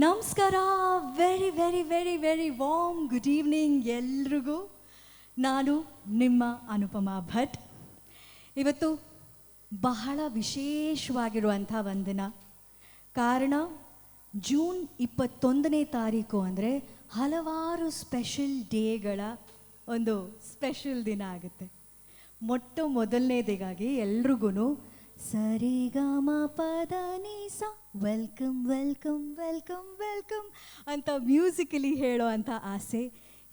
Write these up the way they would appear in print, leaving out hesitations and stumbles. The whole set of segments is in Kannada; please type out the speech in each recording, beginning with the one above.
ನಮಸ್ಕಾರ. Very very very very warm good evening ಎಲ್ರಿಗೂ. ನಾನು ನಿಮ್ಮ ಅನುಪಮಾ ಭಟ್. ಇವತ್ತು ಬಹಳ ವಿಶೇಷವಾಗಿರುವಂಥ ಒಂದಿನ. ಕಾರಣ ಜೂನ್ 21ನೇ ತಾರೀಕು ಅಂದರೆ ಹಲವಾರು ಸ್ಪೆಷಲ್ ಡೇಗಳ ಒಂದು ಸ್ಪೆಷಲ್ ದಿನ ಆಗುತ್ತೆ. ಮೊದಲನೇದಾಗಿ ಎಲ್ರಿಗೂ ಸರಿಗಮ ಪದ ನಿಸ ವೆಲ್ಕಮ್ ವೆಲ್ಕಮ್ ವೆಲ್ಕಮ್ ವೆಲ್ಕಮ್ ಅಂತ ಮ್ಯೂಸಿಕಲಿ ಹೇಳೋ ಅಂಥ ಆಸೆ.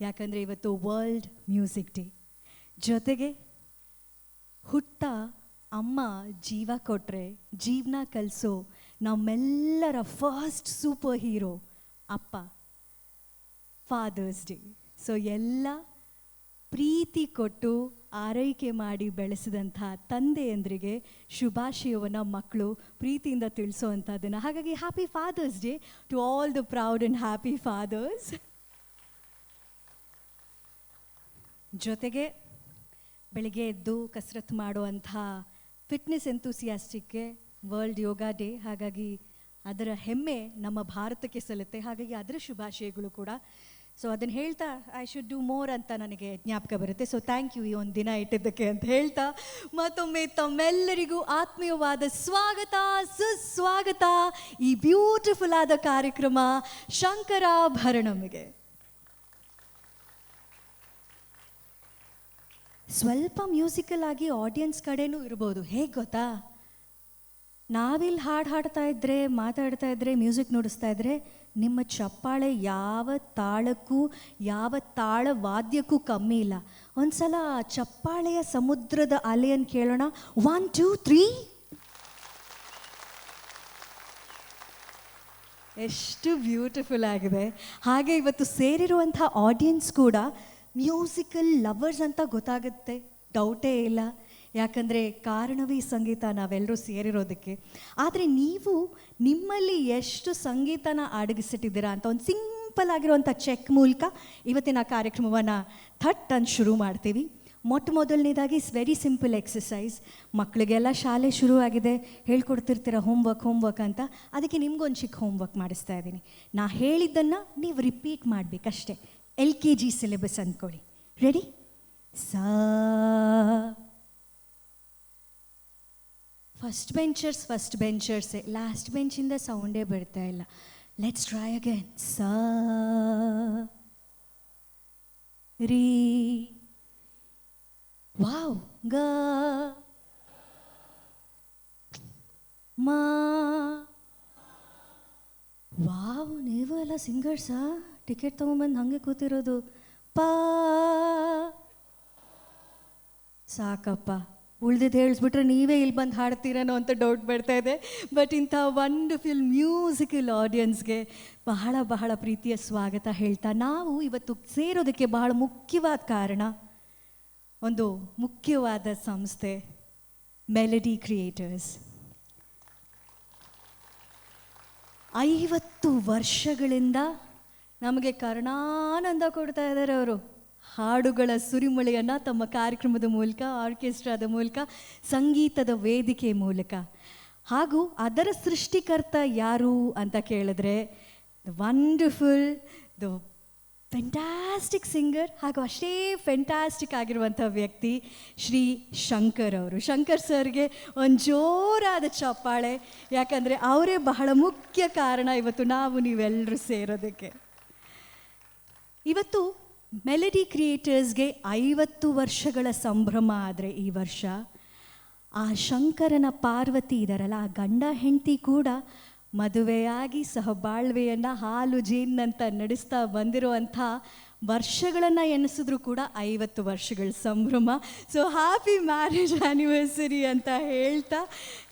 ಯಾಕಂದರೆ ಇವತ್ತು ವರ್ಲ್ಡ್ ಮ್ಯೂಸಿಕ್ ಡೇ. ಜೊತೆಗೆ ಹುಟ್ಟ ಅಮ್ಮ ಜೀವ ಕೊಟ್ಟರೆ ಜೀವನ ಕಲಿಸೋ ನಮ್ಮೆಲ್ಲರ ಫಸ್ಟ್ ಸೂಪರ್ ಹೀರೋ ಅಪ್ಪ. Father's day. ಸೊ ಎಲ್ಲ ಪ್ರೀತಿ ಕೊಟ್ಟು ಆರೈಕೆ ಮಾಡಿ ಬೆಳೆಸಿದಂಥ ತಂದೆಯಂದ್ರಿಗೆ ಶುಭಾಶಯವನ್ನು ಮಕ್ಕಳು ಪ್ರೀತಿಯಿಂದ ತಿಳಿಸೋ ಅಂಥದ್ದನ್ನು. ಹಾಗಾಗಿ happy fathers day to all the proud and happy fathers. ಜೊತೆಗೆ ಬೆಳಿಗ್ಗೆ ಎದ್ದು ಕಸರತ್ತು ಮಾಡುವಂಥ ಫಿಟ್ನೆಸ್ ಎಂತೂಸಿಯಾಸ್ಟಿಕ್ಗೆ ವರ್ಲ್ಡ್ ಯೋಗ ಡೇ. ಹಾಗಾಗಿ ಅದರ ಹೆಮ್ಮೆ ನಮ್ಮ ಭಾರತಕ್ಕೆ ಸಲ್ಲುತ್ತೆ. ಹಾಗಾಗಿ ಅದರ ಶುಭಾಶಯಗಳು ಕೂಡ. ಸೊ ಅದನ್ನು ಹೇಳ್ತಾ ಐ ಶುಡ್ ಡೂ ಮೋರ್ ಅಂತ ನನಗೆ ಜ್ಞಾಪಕ ಬರುತ್ತೆ. ಸೊ ಥ್ಯಾಂಕ್ ಯು ಈ ಒಂದು ದಿನ ಇಟ್ಟಿದ್ದಕ್ಕೆ ಅಂತ ಹೇಳ್ತಾ ಮತ್ತೊಮ್ಮೆ ತಮ್ಮೆಲ್ಲರಿಗೂ ಆತ್ಮೀಯವಾದ ಸ್ವಾಗತ, ಸುಸ್ವಾಗತ ಈ ಬ್ಯೂಟಿಫುಲ್ ಆದ ಕಾರ್ಯಕ್ರಮ ಶಂಕರಾಭರಣಂಗೆ. ಸ್ವಲ್ಪ ಮ್ಯೂಸಿಕಲ್ ಆಗಿ ಆಡಿಯನ್ಸ್ ಕಡೆನೂ ಇರ್ಬೋದು. ಹೇಗೆ ಗೊತ್ತಾ, ನಾವಿಲ್ಲಿ ಹಾಡು ಹಾಡ್ತಾ ಇದ್ದರೆ, ಮಾತಾಡ್ತಾ ಇದ್ದರೆ, ಮ್ಯೂಸಿಕ್ ನುಡಿಸ್ತಾ ಇದ್ದರೆ ನಿಮ್ಮ ಚಪ್ಪಾಳೆ ಯಾವ ತಾಳಕ್ಕೂ ಯಾವ ತಾಳ ವಾದ್ಯಕ್ಕೂ ಕಮ್ಮಿ ಇಲ್ಲ. ಒಂದು ಸಲ ಚಪ್ಪಾಳೆಯ ಸಮುದ್ರದ ಅಲೆಯನ್ನು ಕೇಳೋಣ. 1 2 3. ಎಷ್ಟು ಬ್ಯೂಟಿಫುಲ್ ಆಗಿದೆ. ಹಾಗೆ ಇವತ್ತು ಸೇರಿರುವಂಥ ಆಡಿಯನ್ಸ್ ಕೂಡ ಮ್ಯೂಸಿಕಲ್ ಲವರ್ಸ್ ಅಂತ ಗೊತ್ತಾಗುತ್ತೆ, ಡೌಟೇ ಇಲ್ಲ. ಯಾಕಂದರೆ ಕಾರಣವೇ ಸಂಗೀತ, ನಾವೆಲ್ಲರೂ ಸೇರಿರೋದಕ್ಕೆ. ಆದರೆ ನೀವು ನಿಮ್ಮಲ್ಲಿ ಎಷ್ಟು ಸಂಗೀತನ ಅಡಗಿಸಿಟ್ಟಿದ್ದೀರಾ ಅಂತ ಒಂದು ಸಿಂಪಲ್ ಆಗಿರುವಂಥ ಚೆಕ್ ಮೂಲಕ ಇವತ್ತಿನ ಕಾರ್ಯಕ್ರಮವನ್ನು ಥಟ್ ಅಂತ ಶುರು ಮಾಡ್ತೀವಿ. ಮೊದಲನೇದಾಗಿ ವೆರಿ ಸಿಂಪಲ್ ಎಕ್ಸಸೈಸ್. ಮಕ್ಕಳಿಗೆಲ್ಲ ಶಾಲೆ ಶುರುವಾಗಿದೆ, ಹೇಳ್ಕೊಡ್ತಿರ್ತೀರ ಹೋಮ್ವರ್ಕ್ ಅಂತ. ಅದಕ್ಕೆ ನಿಮ್ಗೊಂದು ಚಿಕ್ಕ ಹೋಮ್ವರ್ಕ್ ಮಾಡಿಸ್ತಾ ಇದ್ದೀನಿ. ನಾ ಹೇಳಿದ್ದನ್ನು ನೀವು ರಿಪೀಟ್ ಮಾಡಬೇಕಷ್ಟೆ. LKG ಸಿಲೆಬಸ್ ಅಂದ್ಕೊಳ್ಳಿ. ರೆಡಿ? ಸಾ. ಫಸ್ಟ್ ಬೆಂಚರ್ಸೇ, ಲಾಸ್ಟ್ ಬೆಂಚಿಂದ ಸೌಂಡೇ ಬರ್ತಾ ಇಲ್ಲ. Let's try again. ಸಾ ರೀ. ವಾವ್. ಗ ಮಾ. ವಾವ್, ನೀವು ಎಲ್ಲ ಸಿಂಗರ್ಸಾ? ಟಿಕೆಟ್ ತೊಗೊಂಬಂದು ಹಾಗೆ ಕೂತಿರೋದು. ಪಾ. ಸಾಕಪ್ಪ, ಉಳ್ದಿದ್ದು ಹೇಳಿಸ್ಬಿಟ್ರೆ ನೀವೇ ಇಲ್ಲಿ ಬಂದು ಹಾಡ್ತೀರೇನೋ ಅಂತ ಡೌಟ್ ಬರ್ತಾ ಇದೆ. ಬಟ್ ಇಂಥ ವಂಡರ್ಫುಲ್ ಮ್ಯೂಸಿಕಲ್ ಆಡಿಯನ್ಸ್ಗೆ ಬಹಳ ಬಹಳ ಪ್ರೀತಿಯ ಸ್ವಾಗತ ಹೇಳ್ತಾ, ನಾವು ಇವತ್ತು ಸೇರೋದಕ್ಕೆ ಬಹಳ ಮುಖ್ಯವಾದ ಕಾರಣ, ಒಂದು ಮುಖ್ಯವಾದ ಸಂಸ್ಥೆ ಮೆಲಡಿ ಕ್ರಿಯೇಟರ್ಸ್. 50 ವರ್ಷಗಳಿಂದ ನಮಗೆ ಕರ್ಣಾನಂದ ಕೊಡ್ತಾ ಇದ್ದಾರೆ ಅವರು. ಹಾಡುಗಳ ಸುರಿಮಳೆಯನ್ನು ತಮ್ಮ ಕಾರ್ಯಕ್ರಮದ ಮೂಲಕ, ಆರ್ಕೆಸ್ಟ್ರಾದ ಮೂಲಕ, ಸಂಗೀತದ ವೇದಿಕೆ ಮೂಲಕ. ಹಾಗೂ ಅದರ ಸೃಷ್ಟಿಕರ್ತ ಯಾರು ಅಂತ ಕೇಳಿದ್ರೆ the wonderful, the fantastic singer, ಹಾಗೂ ಅಷ್ಟೇ ಫೆಂಟಾಸ್ಟಿಕ್ ಆಗಿರುವಂಥ ವ್ಯಕ್ತಿ ಶ್ರೀ ಶಂಕರ್ ಅವರು. ಶಂಕರ್ ಸರ್ಗೆ ಒಂದು ಜೋರಾದ ಚಪ್ಪಾಳೆ. ಯಾಕಂದರೆ ಅವರೇ ಬಹಳ ಮುಖ್ಯ ಕಾರಣ ಇವತ್ತು ನಾವು ನೀವೆಲ್ಲರೂ ಸೇರೋದಕ್ಕೆ. ಇವತ್ತು ಮೆಲಡಿ ಕ್ರಿಯೇಟರ್ಸ್ಗೆ 50 ವರ್ಷಗಳ ಸಂಭ್ರಮ. ಆದರೆ ಈ ವರ್ಷ ಆ ಶಂಕರನ ಪಾರ್ವತಿ ಇದ್ದಾರಲ್ಲ, ಆ ಗಂಡ ಹೆಂಡತಿ ಕೂಡ ಮದುವೆಯಾಗಿ ಸಹಬಾಳ್ವೆಯನ್ನು ಹಾಲು ಜೇನಂತ ನಡೆಸ್ತಾ ಬಂದಿರುವಂಥ ವರ್ಷಗಳನ್ನು ಎಣಿಸಿದ್ರು ಕೂಡ 50 ವರ್ಷಗಳ ಸಂಭ್ರಮ. ಸೊ ಹ್ಯಾಪಿ ಮ್ಯಾರೇಜ್ ಆ್ಯನಿವರ್ಸರಿ ಅಂತ ಹೇಳ್ತಾ,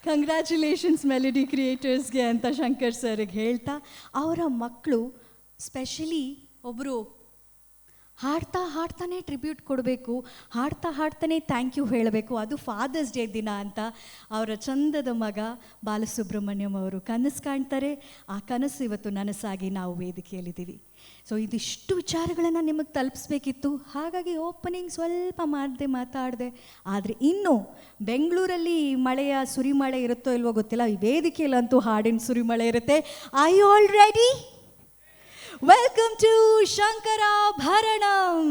ಕಂಗ್ರ್ಯಾಚುಲೇಷನ್ಸ್ ಮೆಲಡಿ ಕ್ರಿಯೇಟರ್ಸ್ಗೆ ಅಂತ ಶಂಕರ್ ಸರ್ಗೆ ಹೇಳ್ತಾ, ಅವರ ಮಕ್ಕಳು ಸ್ಪೆಷಲಿ ಒಬ್ಬರು ಹಾಡ್ತಾನೆ ಟ್ರಿಬ್ಯೂಟ್ ಕೊಡಬೇಕು, ಹಾಡ್ತಾನೆ ಥ್ಯಾಂಕ್ ಯು ಹೇಳಬೇಕು. ಅದು ಫಾದರ್ಸ್ ಡೇ ದಿನ ಅಂತ ಅವರ ಚಂದದ ಮಗ ಬಾಲಸುಬ್ರಹ್ಮಣ್ಯಂ ಅವರು ಕನಸು ಕಾಣ್ತಾರೆ. ಆ ಕನಸು ಇವತ್ತು ನನಸಾಗಿ ನಾವು ವೇದಿಕೆಯಲ್ಲಿದ್ದೀವಿ. ಸೊ ಇದಿಷ್ಟು ವಿಚಾರಗಳನ್ನು ನಿಮಗೆ ತಲುಪಿಸ್ಬೇಕಿತ್ತು. ಹಾಗಾಗಿ ಓಪನಿಂಗ್ ಸ್ವಲ್ಪ ಮಾತಾಡಿದೆ. ಆದರೆ ಇನ್ನು ಬೆಂಗಳೂರಲ್ಲಿ ಮಳೆಯ ಸುರಿಮಳೆ ಇರುತ್ತೋ ಇಲ್ವೋ ಗೊತ್ತಿಲ್ಲ, ಈ ವೇದಿಕೆಯಲ್ಲಂತೂ ಹಾಡಿನ ಸುರಿಮಳೆ ಇರುತ್ತೆ. I all ready? Welcome to Shankarabharanam.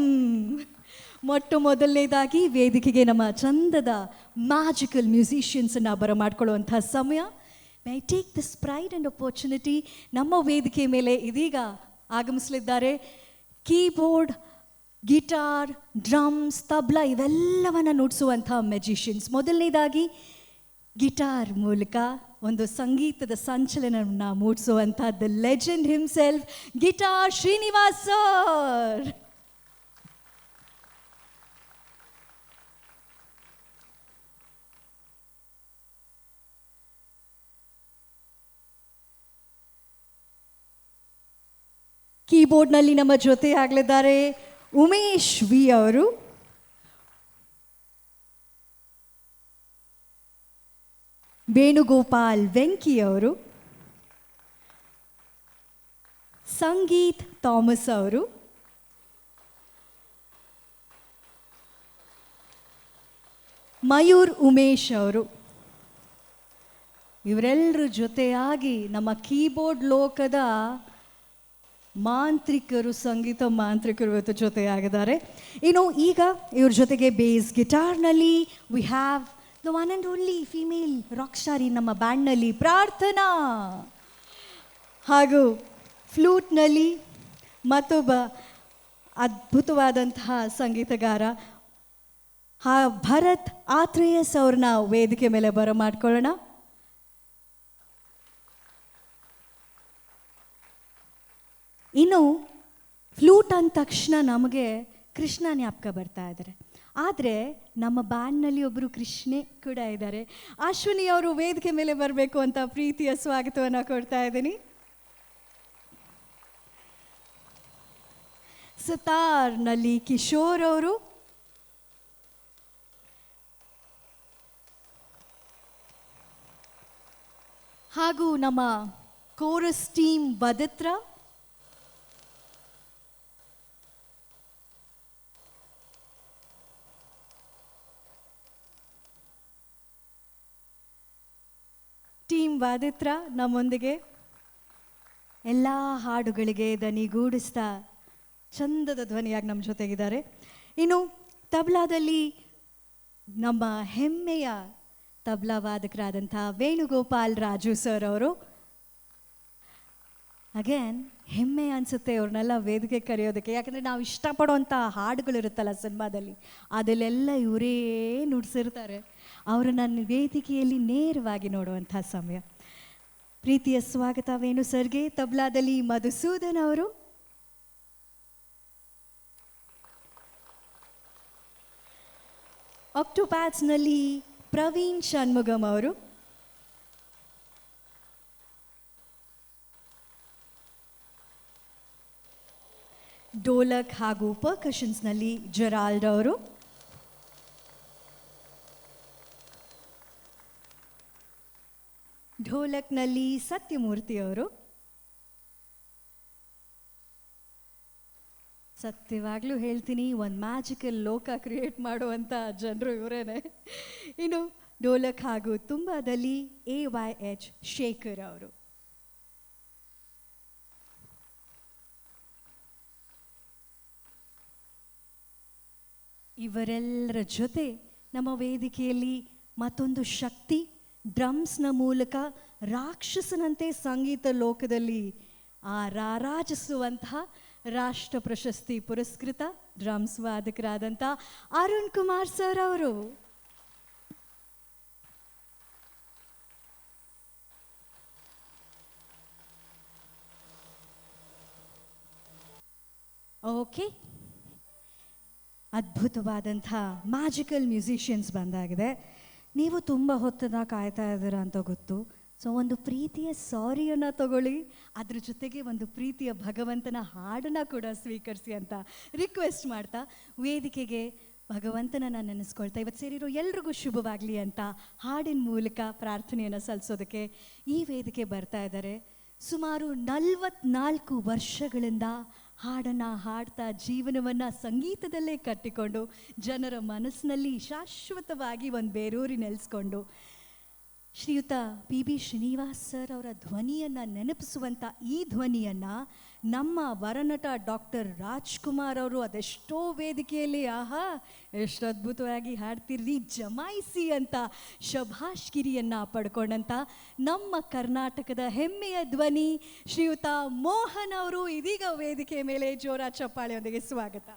ಮೊಟ್ಟ ಮೊದಲನೇದಾಗಿ ವೇದಿಕೆಗೆ ನಮ್ಮ ಚಂದದ ಮ್ಯಾಜಿಕಲ್ ಮ್ಯೂಸಿಷಿಯನ್ಸನ್ನು ಬರಮಾಡ್ಕೊಳ್ಳುವಂಥ ಸಮಯ. My take this pride and opportunity. ನಮ್ಮ ವೇದಿಕೆ ಮೇಲೆ ಇದೀಗ ಆಗಮಿಸಲಿದ್ದಾರೆ ಕೀಬೋರ್ಡ್, ಗಿಟಾರ್, ಡ್ರಮ್ಸ್, ತಬ್ಲಾ ಇವೆಲ್ಲವನ್ನು ನುಡಿಸುವಂಥ ಮ್ಯಾಜಿಷಿಯನ್ಸ್. ಮೊದಲನೇದಾಗಿ ಗಿಟಾರ್ ಮೂಲಕ ಒಂದು ಸಂಗೀತದ ಸಂಚಲನವನ್ನು ಮೂಡಿಸುವಂಥ the legend himself guitar Srinivas sir. ಕೀಬೋರ್ಡ್ನಲ್ಲಿ ನಮ್ಮ ಜೊತೆ ಆಗಲಿದ್ದಾರೆ ಉಮೇಶ್ ವಿ ಅವರು. ವೇಣುಗೋಪಾಲ್ ವೆಂಕಿ ಅವರು, ಸಂಗೀತ್ ಥಾಮಸ್ ಅವರು, ಮಯೂರ್ ಉಮೇಶ್ ಅವರು. ಇವರೆಲ್ಲರ ಜೊತೆಯಾಗಿ ನಮ್ಮ ಕೀಬೋರ್ಡ್ ಲೋಕದ ಮಾಂತ್ರಿಕರು, ಸಂಗೀತ ಮಾಂತ್ರಿಕರು ಇವತ್ತು ಜೊತೆಯಾಗಿದ್ದಾರೆ. ಇನ್ನು ಈಗ ಇವ್ರ ಜೊತೆಗೆ ಬೇಸ್ ಗಿಟಾರ್ನಲ್ಲಿ we have the one and only female rock star ಈ ನಮ್ಮ ಬ್ಯಾಂಡ್ನಲ್ಲಿ ಪ್ರಾರ್ಥನಾ. ಹಾಗೂ ಫ್ಲೂಟ್ನಲ್ಲಿ ಮತ್ತೊಬ್ಬ ಅದ್ಭುತವಾದಂತಹ ಸಂಗೀತಗಾರ ಭರತ್ ಆತ್ರೇಯಸ್ ಅವ್ರನ್ನ ವೇದಿಕೆ ಮೇಲೆ ಬರಮಾಡ್ಕೊಳ್ಳೋಣ. ಇನ್ನು ಫ್ಲೂಟ್ ಅಂದ ತಕ್ಷಣ ನಮಗೆ ಕೃಷ್ಣ ಜ್ಞಾಪಕ ಬರ್ತಾ ಇದ್ದಾರೆ. ಆದರೆ ನಮ್ಮ ಬ್ಯಾಂಡ್ನಲ್ಲಿ ಒಬ್ಬರು ಕೃಷ್ಣೆ ಕೂಡ ಇದ್ದಾರೆ. ಅಶ್ವಿನಿ ಅವರು ವೇದಿಕೆ ಮೇಲೆ ಬರಬೇಕು ಅಂತ ಪ್ರೀತಿಯ ಸ್ವಾಗತವನ್ನು ಕೊಡ್ತಾ ಇದ್ದೀನಿ. ಸಿತಾರ್ನಲ್ಲಿ ಕಿಶೋರ್ ಅವರು, ಹಾಗೂ ನಮ್ಮ ಕೋರಸ್ ಟೀಮ್ ಬದತ್ರ, ಟೀಮ್ ವಾದಿತ್ರ ನಮ್ಮೊಂದಿಗೆ ಎಲ್ಲ ಹಾಡುಗಳಿಗೆ ದನಿಗೂಡಿಸ್ತಾ ಚಂದದ ಧ್ವನಿಯಾಗಿ ನಮ್ಮ ಜೊತೆಗಿದ್ದಾರೆ. ಇನ್ನು ತಬ್ಲಾದಲ್ಲಿ ನಮ್ಮ ಹೆಮ್ಮೆಯ ತಬ್ಲಾ ವಾದಕರಾದಂಥ ವೇಣುಗೋಪಾಲ್ ರಾಜು ಸರ್ ಅವರು. ಅಗೇನ್ ಹೆಮ್ಮೆ ಅನಿಸುತ್ತೆ ಅವ್ರನ್ನೆಲ್ಲ ವೇದಿಕೆ ಕರೆಯೋದಕ್ಕೆ, ಯಾಕಂದರೆ ನಾವು ಇಷ್ಟಪಡೋವಂಥ ಹಾಡುಗಳಿರುತ್ತಲ್ಲ ಸಿನಿಮಾದಲ್ಲಿ, ಅದಲ್ಲೆಲ್ಲ ಇವರೇ ನುಡಿಸಿರ್ತಾರೆ. ಅವರನ್ನು ವೇದಿಕೆಯಲ್ಲಿ ನೇರವಾಗಿ ನೋಡುವಂಥ ಸಮಯ. ಪ್ರೀತಿಯ ಸ್ವಾಗತ ವೇಣು ಸರ್ಗೆ. ತಬ್ಲಾದಲ್ಲಿ ಮಧುಸೂದನ್ ಅವರು, ಆಕ್ಟೋಪ್ಯಾಡ್ಸ್ನಲ್ಲಿ ಪ್ರವೀಣ್ ಷಣ್ಮುಗಂ ಅವರು, ಡೋಲಕ್ ಹಾಗೂ ಪರ್ಕಷನ್ಸ್ನಲ್ಲಿ ಜೆರಾಲ್ಡ್ ಅವರು, ಢೋಲಕ್ನಲ್ಲಿ ಸತ್ಯಮೂರ್ತಿ ಅವರು. ಸತ್ಯವಾಗ್ಲೂ ಹೇಳ್ತೀನಿ, ಒಂದು ಮ್ಯಾಜಿಕಲ್ ಲೋಕ ಕ್ರಿಯೇಟ್ ಮಾಡುವಂಥ ಜನರು ಇವರೇನೆ. ಇನ್ನು ಡೋಲಕ್ ಹಾಗೂ ತುಂಬಾದಲ್ಲಿ AYH ಶೇಖರ್ ಅವರು. ಇವರೆಲ್ಲರ ಜೊತೆ ನಮ್ಮ ವೇದಿಕೆಯಲ್ಲಿ ಮತ್ತೊಂದು ಶಕ್ತಿ, ಡ್ರಮ್ಸ್ನ ಮೂಲಕ ರಾಕ್ಷಸನಂತೆ ಸಂಗೀತ ಲೋಕದಲ್ಲಿ ರಾರಾಜಿಸುವಂತಹ ರಾಷ್ಟ್ರ ಪ್ರಶಸ್ತಿ ಪುರಸ್ಕೃತ ಡ್ರಮ್ಸ್ ವಾದಕರಾದಂಥ ಅರುಣ್ ಕುಮಾರ್ ಸರ್ ಅವರು. ಓಕೆ, ಅದ್ಭುತವಾದಂಥ ಮ್ಯಾಜಿಕಲ್ ಮ್ಯೂಸಿಷಿಯನ್ಸ್ ಬಂದಾಗಿದೆ. ನೀವು ತುಂಬ ಹೊತ್ತದ ಕಾಯ್ತಾ ಇದ್ದೀರಾ ಅಂತ ಗೊತ್ತು. ಸೊ ಒಂದು ಪ್ರೀತಿಯ ಸಾರಿಯನ್ನು ತಗೊಳ್ಳಿ, ಅದ್ರ ಜೊತೆಗೆ ಒಂದು ಪ್ರೀತಿಯ ಭಗವಂತನ ಹಾಡನ್ನು ಕೂಡ ಸ್ವೀಕರಿಸಿ ಅಂತ ರಿಕ್ವೆಸ್ಟ್ ಮಾಡ್ತಾ ವೇದಿಕೆಗೆ ಭಗವಂತನ ನೆನೆಸ್ಕೊಳ್ತಾ ಇವತ್ತು ಸೇರಿರೋ ಎಲ್ರಿಗೂ ಶುಭವಾಗಲಿ ಅಂತ ಹಾಡಿನ ಮೂಲಕ ಪ್ರಾರ್ಥನೆಯನ್ನು ಸಲ್ಲಿಸೋದಕ್ಕೆ ಈ ವೇದಿಕೆ ಬರ್ತಾ ಇದ್ದಾರೆ. ಸುಮಾರು 44 ವರ್ಷಗಳಿಂದ ಹಾಡನ್ನು ಹಾಡ್ತಾ ಜೀವನವನ್ನು ಸಂಗೀತದಲ್ಲೇ ಕಟ್ಟಿಕೊಂಡು ಜನರ ಮನಸ್ಸಿನಲ್ಲಿ ಶಾಶ್ವತವಾಗಿ ಒಂದು ಬೇರೂರಿ ನೆಲೆಸ್ಕೊಂಡು ಶ್ರೀಯುತ PB ಶ್ರೀನಿವಾಸ್ ಸರ್ ಅವರ ಧ್ವನಿಯನ್ನು ನೆನಪಿಸುವಂಥ ಈ ಧ್ವನಿಯನ್ನು ನಮ್ಮ ವರನಟ ಡಾಕ್ಟರ್ ರಾಜ್ಕುಮಾರ್ ಅವರು ಅದೆಷ್ಟೋ ವೇದಿಕೆಯಲ್ಲಿ ಆಹಾ ಎಷ್ಟು ಅದ್ಭುತವಾಗಿ ಹಾಡ್ತಿರ್ರಿ ಜಮಾಯಿಸಿ ಅಂತ ಶಭಾಷ್ಗಿರಿಯನ್ನು ಪಡ್ಕೊಂಡಂಥ ನಮ್ಮ ಕರ್ನಾಟಕದ ಹೆಮ್ಮೆಯ ಧ್ವನಿ ಶ್ರೀಯುತ ಮೋಹನ್ ಅವರು ಇದೀಗ ವೇದಿಕೆ ಮೇಲೆ ಜೋರ ಚಪ್ಪಾಳೆಯೊಂದಿಗೆ ಸ್ವಾಗತ.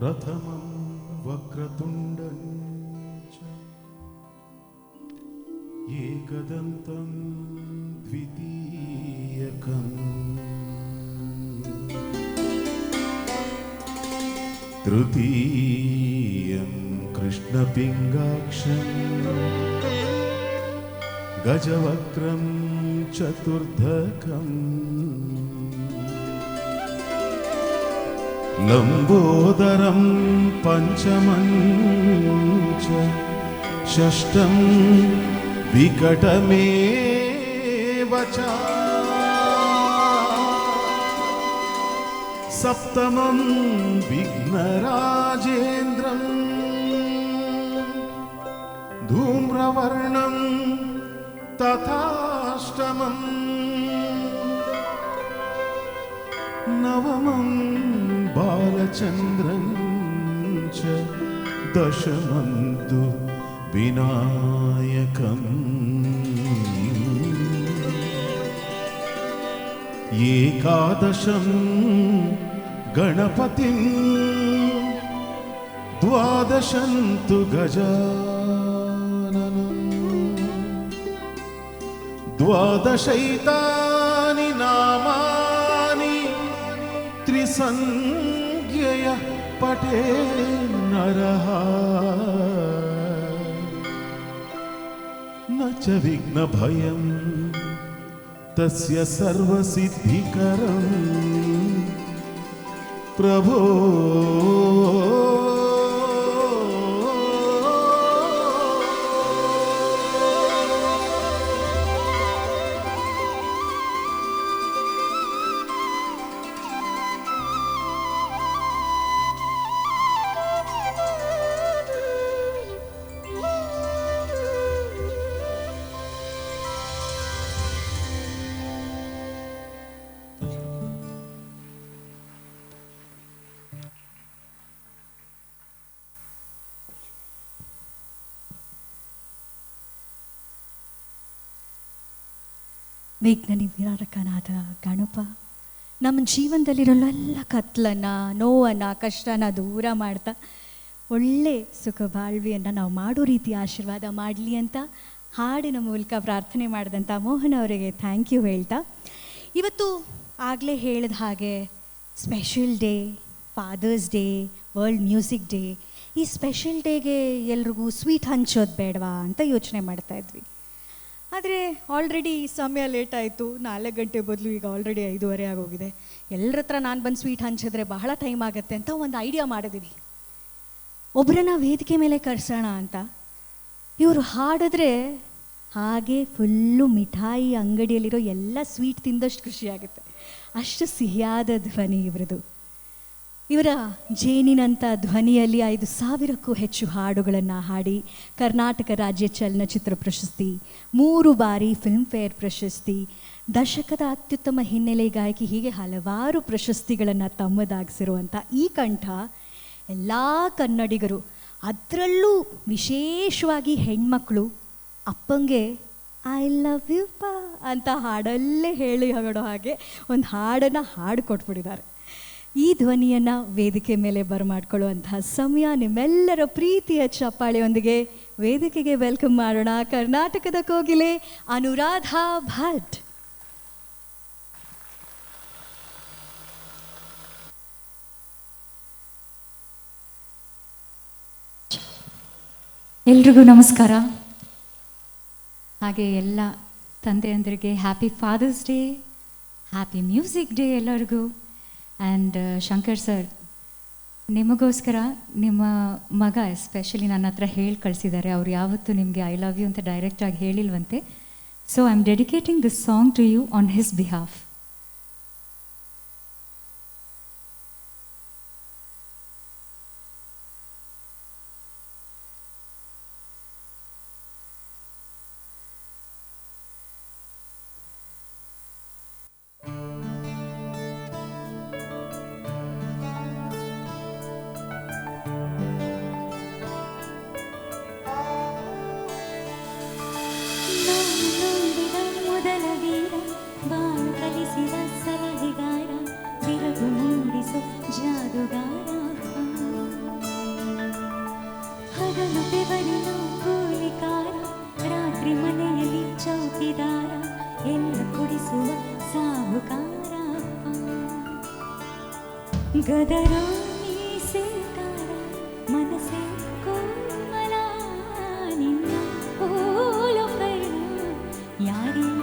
प्रथमं वक्रतुण्डं च एकदन्तं द्वितीयकम् तृतीयं कृष्णपिङ्गाक्षं गजवक्त्रं चतुर्धकम् लंबोदरं पंचमं च षष्ठं विकटमेव च सप्तमं विघ्नराजेन्द्रं धूम्रवर्णं तथाष्टमं नवमं बालचन्द्रं च दशमं तु विनायकम् एकादशं गणपतिं द्वादशं तु गजाननं द्वादशैतानि नामानि त्रिसंज्ञयः पठे नरः न च विघ्नभयं तस्य सर्वसिद्धिकरं प्रभो ವಿಘ್ನ ನಿವಾರಕನಾದ ಗಣಪ ನಮ್ಮ ಜೀವನದಲ್ಲಿರೋಲ್ಲ ಕತ್ಲನ್ನು ನೋವನ್ನು ಕಷ್ಟನ ದೂರ ಮಾಡ್ತಾ ಒಳ್ಳೆ ಸುಖ ಬಾಳ್ವಿಯನ್ನು ನಾವು ಮಾಡೋ ರೀತಿ ಆಶೀರ್ವಾದ ಮಾಡಲಿ ಅಂತ ಹಾಡಿನ ಮೂಲಕ ಪ್ರಾರ್ಥನೆ ಮಾಡಿದಂಥ ಮೋಹನ್ ಅವರಿಗೆ ಥ್ಯಾಂಕ್ ಯು ಹೇಳ್ತಾ, ಇವತ್ತು ಆಗಲೇ ಹೇಳಿದ ಹಾಗೆ special day, father's day, world music day. ಈ ಸ್ಪೆಷಲ್ ಡೇಗೆ ಎಲ್ರಿಗೂ ಸ್ವೀಟ್ ಹಂಚೋದು ಬೇಡವಾ ಅಂತ ಯೋಚನೆ ಮಾಡ್ತಾಯಿದ್ವಿ. ಆದರೆ ಆಲ್ರೆಡಿ ಸಮಯ ಲೇಟ್ ಆಯಿತು, 4 ಗಂಟೆ ಬದಲು ಈಗ ಆಲ್ರೆಡಿ 5:30 ಆಗೋಗಿದೆ. ಎಲ್ಲರ ಹತ್ರ ನಾನು ಬಂದು ಸ್ವೀಟ್ ಹಂಚಿದ್ರೆ ಬಹಳ ಟೈಮ್ ಆಗುತ್ತೆ ಅಂತ ಒಂದು ಐಡಿಯಾ ಮಾಡಿದ್ದೀವಿ. ಒಬ್ಬರನ್ನ ವೇದಿಕೆ ಮೇಲೆ ಕರೆಸೋಣ ಅಂತ. ಇವರು ಹಾಡಿದ್ರೆ ಹಾಗೆ ಫುಲ್ಲು ಮಿಠಾಯಿ ಅಂಗಡಿಯಲ್ಲಿರೋ ಎಲ್ಲ ಸ್ವೀಟ್ ತಿಂದಷ್ಟು ಖುಷಿಯಾಗುತ್ತೆ, ಅಷ್ಟು ಸಿಹಿಯಾದ ಧ್ವನಿ ಇವ್ರದ್ದು. ಇವರ ಜೇನಿನಂಥ ಧ್ವನಿಯಲ್ಲಿ 5,000ಕ್ಕೂ ಹೆಚ್ಚು ಹಾಡುಗಳನ್ನು ಹಾಡಿ ಕರ್ನಾಟಕ ರಾಜ್ಯ ಚಲನಚಿತ್ರ ಪ್ರಶಸ್ತಿ, 3 ಬಾರಿ ಫಿಲ್ಮ್ಫೇರ್ ಪ್ರಶಸ್ತಿ, ದಶಕದ ಅತ್ಯುತ್ತಮ ಹಿನ್ನೆಲೆ ಗಾಯಕಿ, ಹೀಗೆ ಹಲವಾರು ಪ್ರಶಸ್ತಿಗಳನ್ನು ತಮ್ಮದಾಗಿಸಿರುವಂಥ ಈ ಕಂಠ ಎಲ್ಲ ಕನ್ನಡಿಗರು, ಅದರಲ್ಲೂ ವಿಶೇಷವಾಗಿ ಹೆಣ್ಮಕ್ಳು ಅಪ್ಪಂಗೆ ಐ ಲವ್ ಯು ಪಾ ಅಂತ ಹಾಡಲ್ಲೇ ಹೇಳಿ ಹೊಗಡೋ ಹಾಗೆ ಒಂದು ಹಾಡನ್ನು ಹಾಡಿಕೊಟ್ಬಿಟ್ಟಿದ್ದಾರೆ. ಈ ಧ್ವನಿಯನ್ನು ವೇದಿಕೆ ಮೇಲೆ ಬರಮಾಡ್ಕೊಳ್ಳುವಂತಹ ಸಮಯ. ನಿಮ್ಮೆಲ್ಲರ ಪ್ರೀತಿಯ ಚಪ್ಪಾಳೆಯೊಂದಿಗೆ ವೇದಿಕೆಗೆ ವೆಲ್ಕಮ್ ಮಾಡೋಣ ಕರ್ನಾಟಕದ ಕೋಗಿಲೆ ಅನುರಾಧಾ ಭಟ್. ಎಲ್ರಿಗೂ ನಮಸ್ಕಾರ. ಹಾಗೆ ಎಲ್ಲ ತಂದೆಯಂದರಿಗೆ happy fathers day, happy music day ಎಲ್ಲರಿಗೂ. ಆ್ಯಂಡ್ ಶಂಕರ್ ಸರ್, ನಿಮಗೋಸ್ಕರ ನಿಮ್ಮ ಮಗ ಎಸ್ಪೆಷಲಿ ನನ್ನ ಹತ್ರ ಹೇಳಿ ಕಳಿಸಿದ್ದಾರೆ. ಅವ್ರು ಯಾವತ್ತೂ ನಿಮಗೆ ಐ ಲವ್ ಯು ಅಂತ ಡೈರೆಕ್ಟಾಗಿ ಹೇಳಿಲ್ವಂತೆ. So I am dedicating this song to you on his behalf. ರಾತ್ರಿ ಮನೆಯಲ್ಲಿ ಚೌಕಿದಾರ, ಎಲ್ಲ ಕುಡಿಸುವ ಸಾಹುಕಾರ, ಗದರ ಮೀಸೆಕಾರ, ಮನಸ್ಸೆ ಕೋಮಲ, ನಿನ್ನ ಹೋಲು ಕೈಲ ಯಾರಿಲ್ಲ.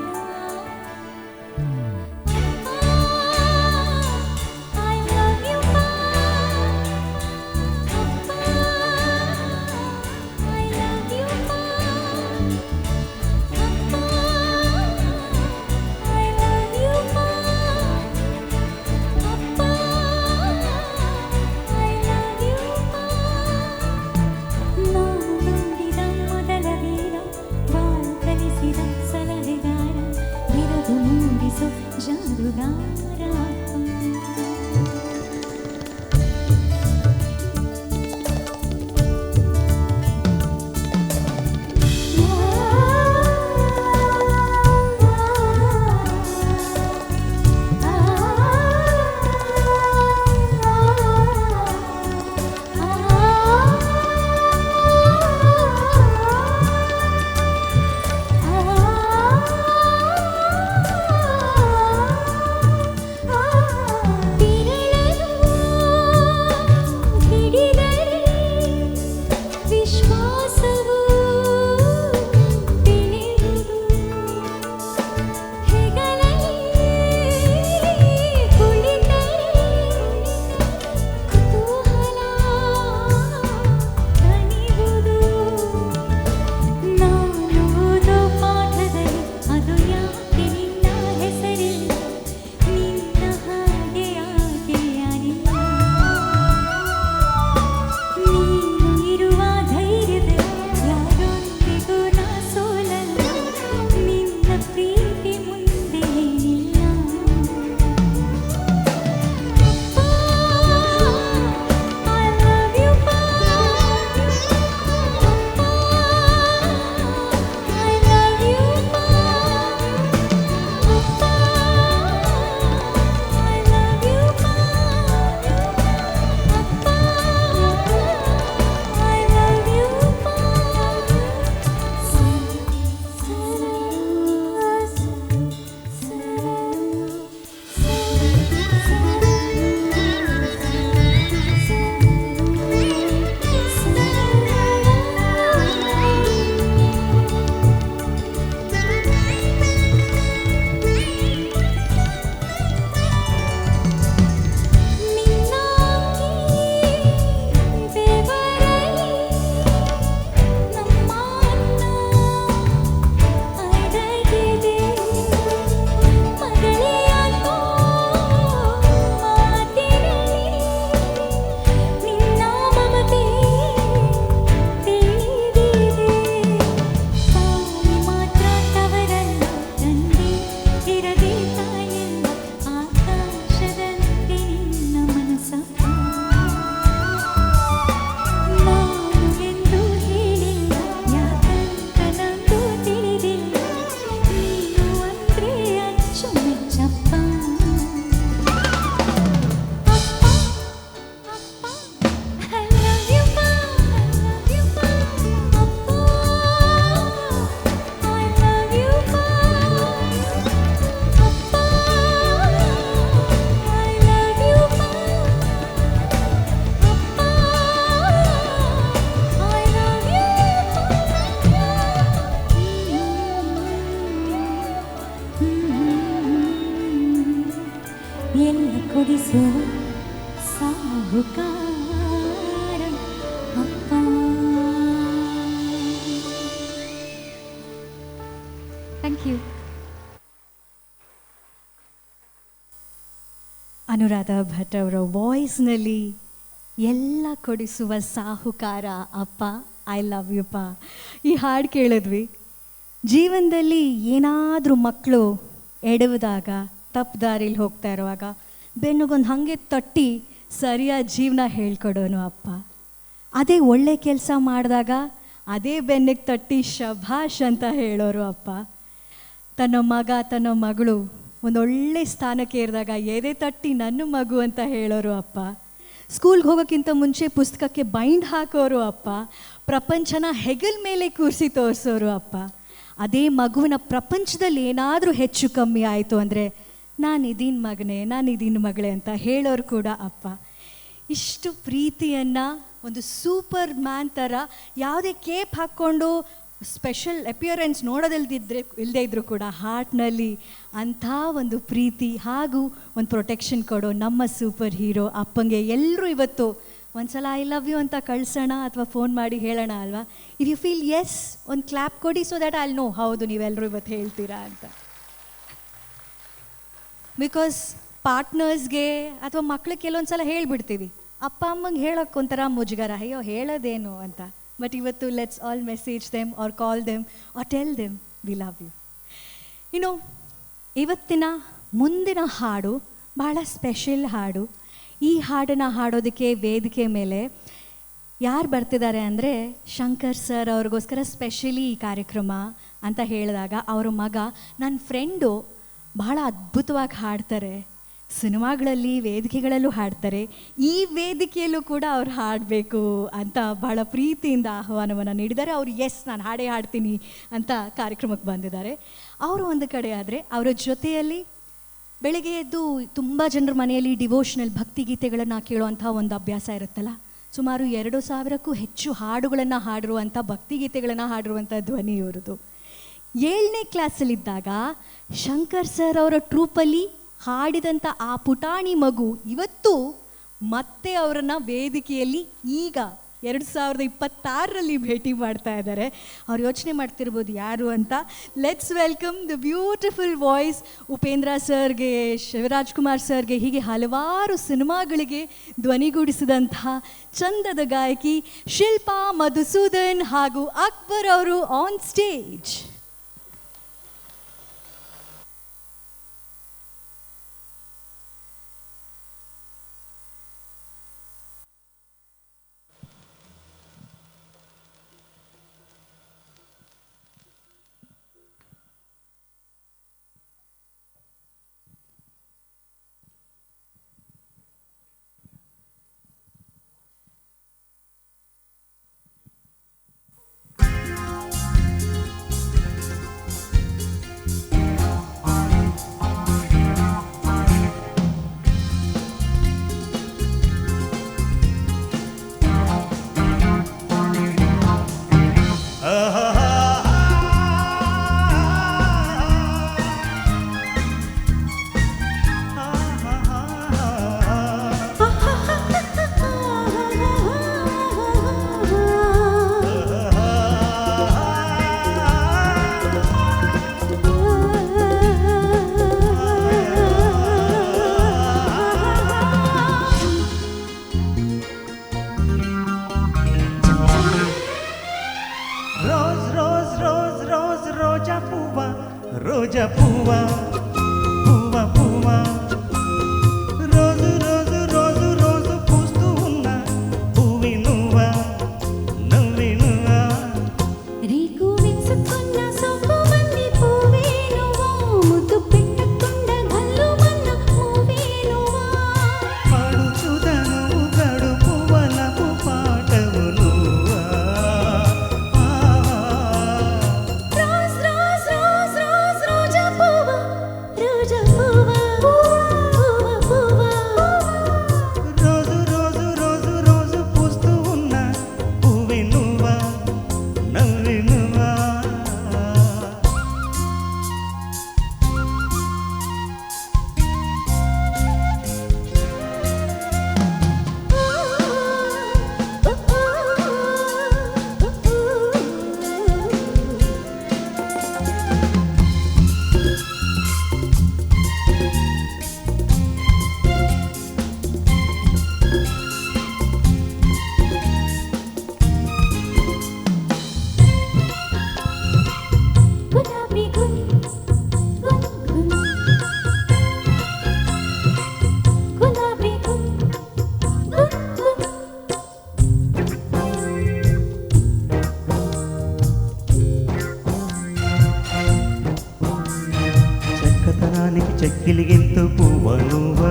ಎಲ್ಲ ಕೊಡಿಸುವ ಸಾಹುಕಾರ ಅಪ್ಪ. Thank you. ಅನುರಾಧ ಭಟ್ ಅವರ ವಾಯ್ಸ್ನಲ್ಲಿ ಎಲ್ಲ ಕೊಡಿಸುವ ಸಾಹುಕಾರ ಅಪ್ಪ, ಐ ಲವ್ ಯು ಪಾ. ಈ ಹಾಡು ಕೇಳಿದ್ವಿ. ಜೀವನದಲ್ಲಿ ಏನಾದರೂ ಮಕ್ಕಳು ಎಡವಿದಾಗ, ತಪ್ಪು ದಾರಿಲಿ ಹೋಗ್ತಾ ಇರುವಾಗ ಬೆನ್ನಿಗೊಂದು ಹಾಗೆ ತಟ್ಟಿ ಸರಿಯಾದ ಜೀವನ ಹೇಳ್ಕೊಡೋನು ಅಪ್ಪ. ಅದೇ ಒಳ್ಳೆ ಕೆಲಸ ಮಾಡಿದಾಗ ಅದೇ ಬೆನ್ನಿಗೆ ತಟ್ಟಿ ಶಭಾಷ್ ಅಂತ ಹೇಳೋರು ಅಪ್ಪ. ತನ್ನ ಮಗ ತನ್ನ ಮಗಳು ಒಂದೊಳ್ಳೆ ಸ್ಥಾನಕ್ಕೆ ಏರಿದಾಗ ಎದೆ ತಟ್ಟಿ ನನ್ನ ಮಗು ಅಂತ ಹೇಳೋರು ಅಪ್ಪ. ಸ್ಕೂಲ್ಗೆ ಹೋಗೋಕ್ಕಿಂತ ಮುಂಚೆ ಪುಸ್ತಕಕ್ಕೆ ಬೈಂಡ್ ಹಾಕೋರು ಅಪ್ಪ. ಪ್ರಪಂಚನ ಹೆಗಲ ಮೇಲೆ ಕೂರಿಸಿ ತೋರಿಸೋರು ಅಪ್ಪ. ಅದೇ ಮಗುವಿನ ಪ್ರಪಂಚದಲ್ಲಿ ಏನಾದರೂ ಹೆಚ್ಚು ಕಮ್ಮಿ ಆಯಿತು ಅಂದರೆ ನಾನು ಇದೀನ ಮಗನೇ, ನಾನು ಇದೀನ ಮಗಳೇ ಅಂತ ಹೇಳೋರು ಕೂಡ ಅಪ್ಪ. ಇಷ್ಟು ಪ್ರೀತಿಯನ್ನು ಒಂದು ಸೂಪರ್ ಮ್ಯಾನ್ ಥರ ಯಾವುದೇ ಕೇಪ್ ಹಾಕ್ಕೊಂಡು ಸ್ಪೆಷಲ್ ಅಪಿಯರೆನ್ಸ್ ಇಲ್ಲದೇ ಇದ್ದರೂ ಕೂಡ ಹಾರ್ಟ್ನಲ್ಲಿ ಅಂಥ ಒಂದು ಪ್ರೀತಿ ಹಾಗೂ ಒಂದು ಪ್ರೊಟೆಕ್ಷನ್ ಕೊಡೋ ನಮ್ಮ ಸೂಪರ್ ಹೀರೋ ಅಪ್ಪಂಗೆ ಎಲ್ಲರೂ ಇವತ್ತು ಒಂದ್ಸಲ ಐ ಲವ್ ಯು ಅಂತ ಕಳ್ಸೋಣ ಅಥವಾ ಫೋನ್ ಮಾಡಿ ಹೇಳೋಣ ಅಲ್ವಾ. ಇಫ್ ಯು ಫೀಲ್ ಎಸ್, ಒಂದು ಕ್ಲಾಪ್ ಕೊಡಿ, ಸೊ ದ್ಯಾಟ್ ಐ ನೋ ಹೌದು ನೀವೆಲ್ಲರೂ ಇವತ್ತು ಹೇಳ್ತೀರಾ ಅಂತ. ಬಿಕಾಸ್ ಪಾರ್ಟ್ನರ್ಸ್ಗೆ ಅಥವಾ ಮಕ್ಳಿಗೆ ಕೆಲವೊಂದು ಸಲ ಹೇಳ್ಬಿಡ್ತೀವಿ, ಅಪ್ಪ ಅಮ್ಮಂಗೆ ಹೇಳೋಕ್ಕೆ ಒಂಥರ ಮುಜುಗರ, ಅಯ್ಯೋ ಹೇಳೋದೇನು ಅಂತ. ಬಟ್ ಇವತ್ತು let's all message them or call them or tell them we love you. ಇನ್ನು ಇವತ್ತಿನ ಮುಂದಿನ ಹಾಡು ಭಾಳ ಸ್ಪೆಷಲ್ ಹಾಡು. ಈ ಹಾಡನ್ನು ಹಾಡೋದಕ್ಕೆ ವೇದಿಕೆ ಮೇಲೆ ಯಾರು ಬರ್ತಿದ್ದಾರೆ ಅಂದರೆ ಶಂಕರ್ ಸರ್ ಅವ್ರಿಗೋಸ್ಕರ ಸ್ಪೆಷಲಿ ಈ ಕಾರ್ಯಕ್ರಮ ಅಂತ ಹೇಳಿದಾಗ ಅವರ ಮಗ ನನ್ನ ಫ್ರೆಂಡು ಭಾಳ ಅದ್ಭುತವಾಗಿ ಹಾಡ್ತಾರೆ, ಸಿನಿಮಾಗಳಲ್ಲಿ ವೇದಿಕೆಗಳಲ್ಲೂ ಹಾಡ್ತಾರೆ, ಈ ವೇದಿಕೆಯಲ್ಲೂ ಕೂಡ ಅವ್ರು ಹಾಡಬೇಕು ಅಂತ ಭಾಳ ಪ್ರೀತಿಯಿಂದ ಆಹ್ವಾನವನ್ನು ನೀಡಿದ್ದಾರೆ. ಅವರು ಎಸ್ ನಾನು ಹಾಡೇ ಹಾಡ್ತೀನಿ ಅಂತ ಕಾರ್ಯಕ್ರಮಕ್ಕೆ ಬಂದಿದ್ದಾರೆ. ಅವರು ಒಂದು ಕಡೆ ಆದರೆ ಅವರ ಜೊತೆಯಲ್ಲಿ ಬೆಳಗ್ಗೆ ಎದ್ದು ತುಂಬ ಜನರ ಮನೆಯಲ್ಲಿ ಡಿವೋಷನಲ್ ಭಕ್ತಿಗೀತೆಗಳನ್ನು ಕೇಳುವಂಥ ಒಂದು ಅಭ್ಯಾಸ ಇರುತ್ತಲ್ಲ. ಸುಮಾರು 2,000ಕ್ಕೂ ಹೆಚ್ಚು ಹಾಡುಗಳನ್ನು ಹಾಡಿರುವಂಥ ಭಕ್ತಿಗೀತೆಗಳನ್ನು ಹಾಡಿರುವಂಥ ಧ್ವನಿ ಇವ್ರದ್ದು. 7ನೇ ಕ್ಲಾಸಲ್ಲಿದ್ದಾಗ ಶಂಕರ್ ಸರ್ ಅವರ ಟ್ರೂಪಲ್ಲಿ ಹಾಡಿದಂಥ ಆ ಪುಟಾಣಿ ಮಗು ಇವತ್ತು ಮತ್ತೆ ಅವರನ್ನು ವೇದಿಕೆಯಲ್ಲಿ ಈಗ 2026ರಲ್ಲಿ ಭೇಟಿ ಮಾಡ್ತಾ ಇದ್ದಾರೆ. ಅವ್ರು ಯೋಚನೆ ಮಾಡ್ತಿರ್ಬೋದು ಯಾರು ಅಂತ. Let's welcome the beautiful voice Upendra ಸರ್ಗೆ, ಶಿವರಾಜ್ಕುಮಾರ್ ಸರ್ಗೆ, ಹೀಗೆ ಹಲವಾರು ಸಿನಿಮಾಗಳಿಗೆ ಧ್ವನಿಗೂಡಿಸಿದಂತಹ ಚಂದದ ಗಾಯಕಿ ಶಿಲ್ಪಾ ಮಧುಸೂದನ್ ಹಾಗೂ ಅಕ್ಬರ್ ಅವರು ಆನ್ ಸ್ಟೇಜ್. అందానికి చెక్కిలిగెంతు పువ్వ నువ్వా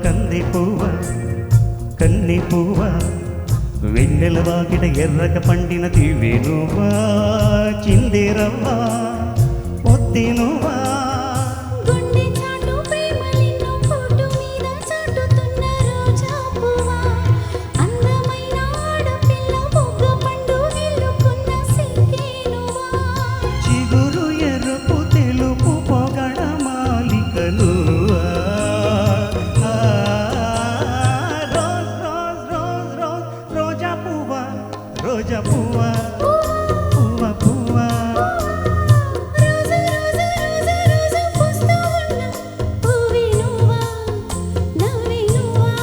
కంది పువ్వ కన్ని పువ్వ వెన్నెల వాకిట ఎర్రక పండిన దివ్వే నువ్వా చిందేరవ్వ పొత్తి నువ్వా గుండె చాటు ప్రేమలిన్నో ఫోటో మీద చాటుతున్న రోజా పువ్వా అందమైన ఆడపిల్ల బొగ్గ పండు విల్లుకున్న సిగ్గే నువ్వా చిగురు ఎరుపు తెలుపు పొగడ మాలిక నువ్వా రోజ్ రోజ్ రోజ్ రోజ్ రోజా పువ్వా రోజా పువ్వా పువ్వ పువ్వా రోజు రోజు రోజు రోజు పూస్తూ ఉన్న పువ్వే నువ్వా నవ్వే నువ్వా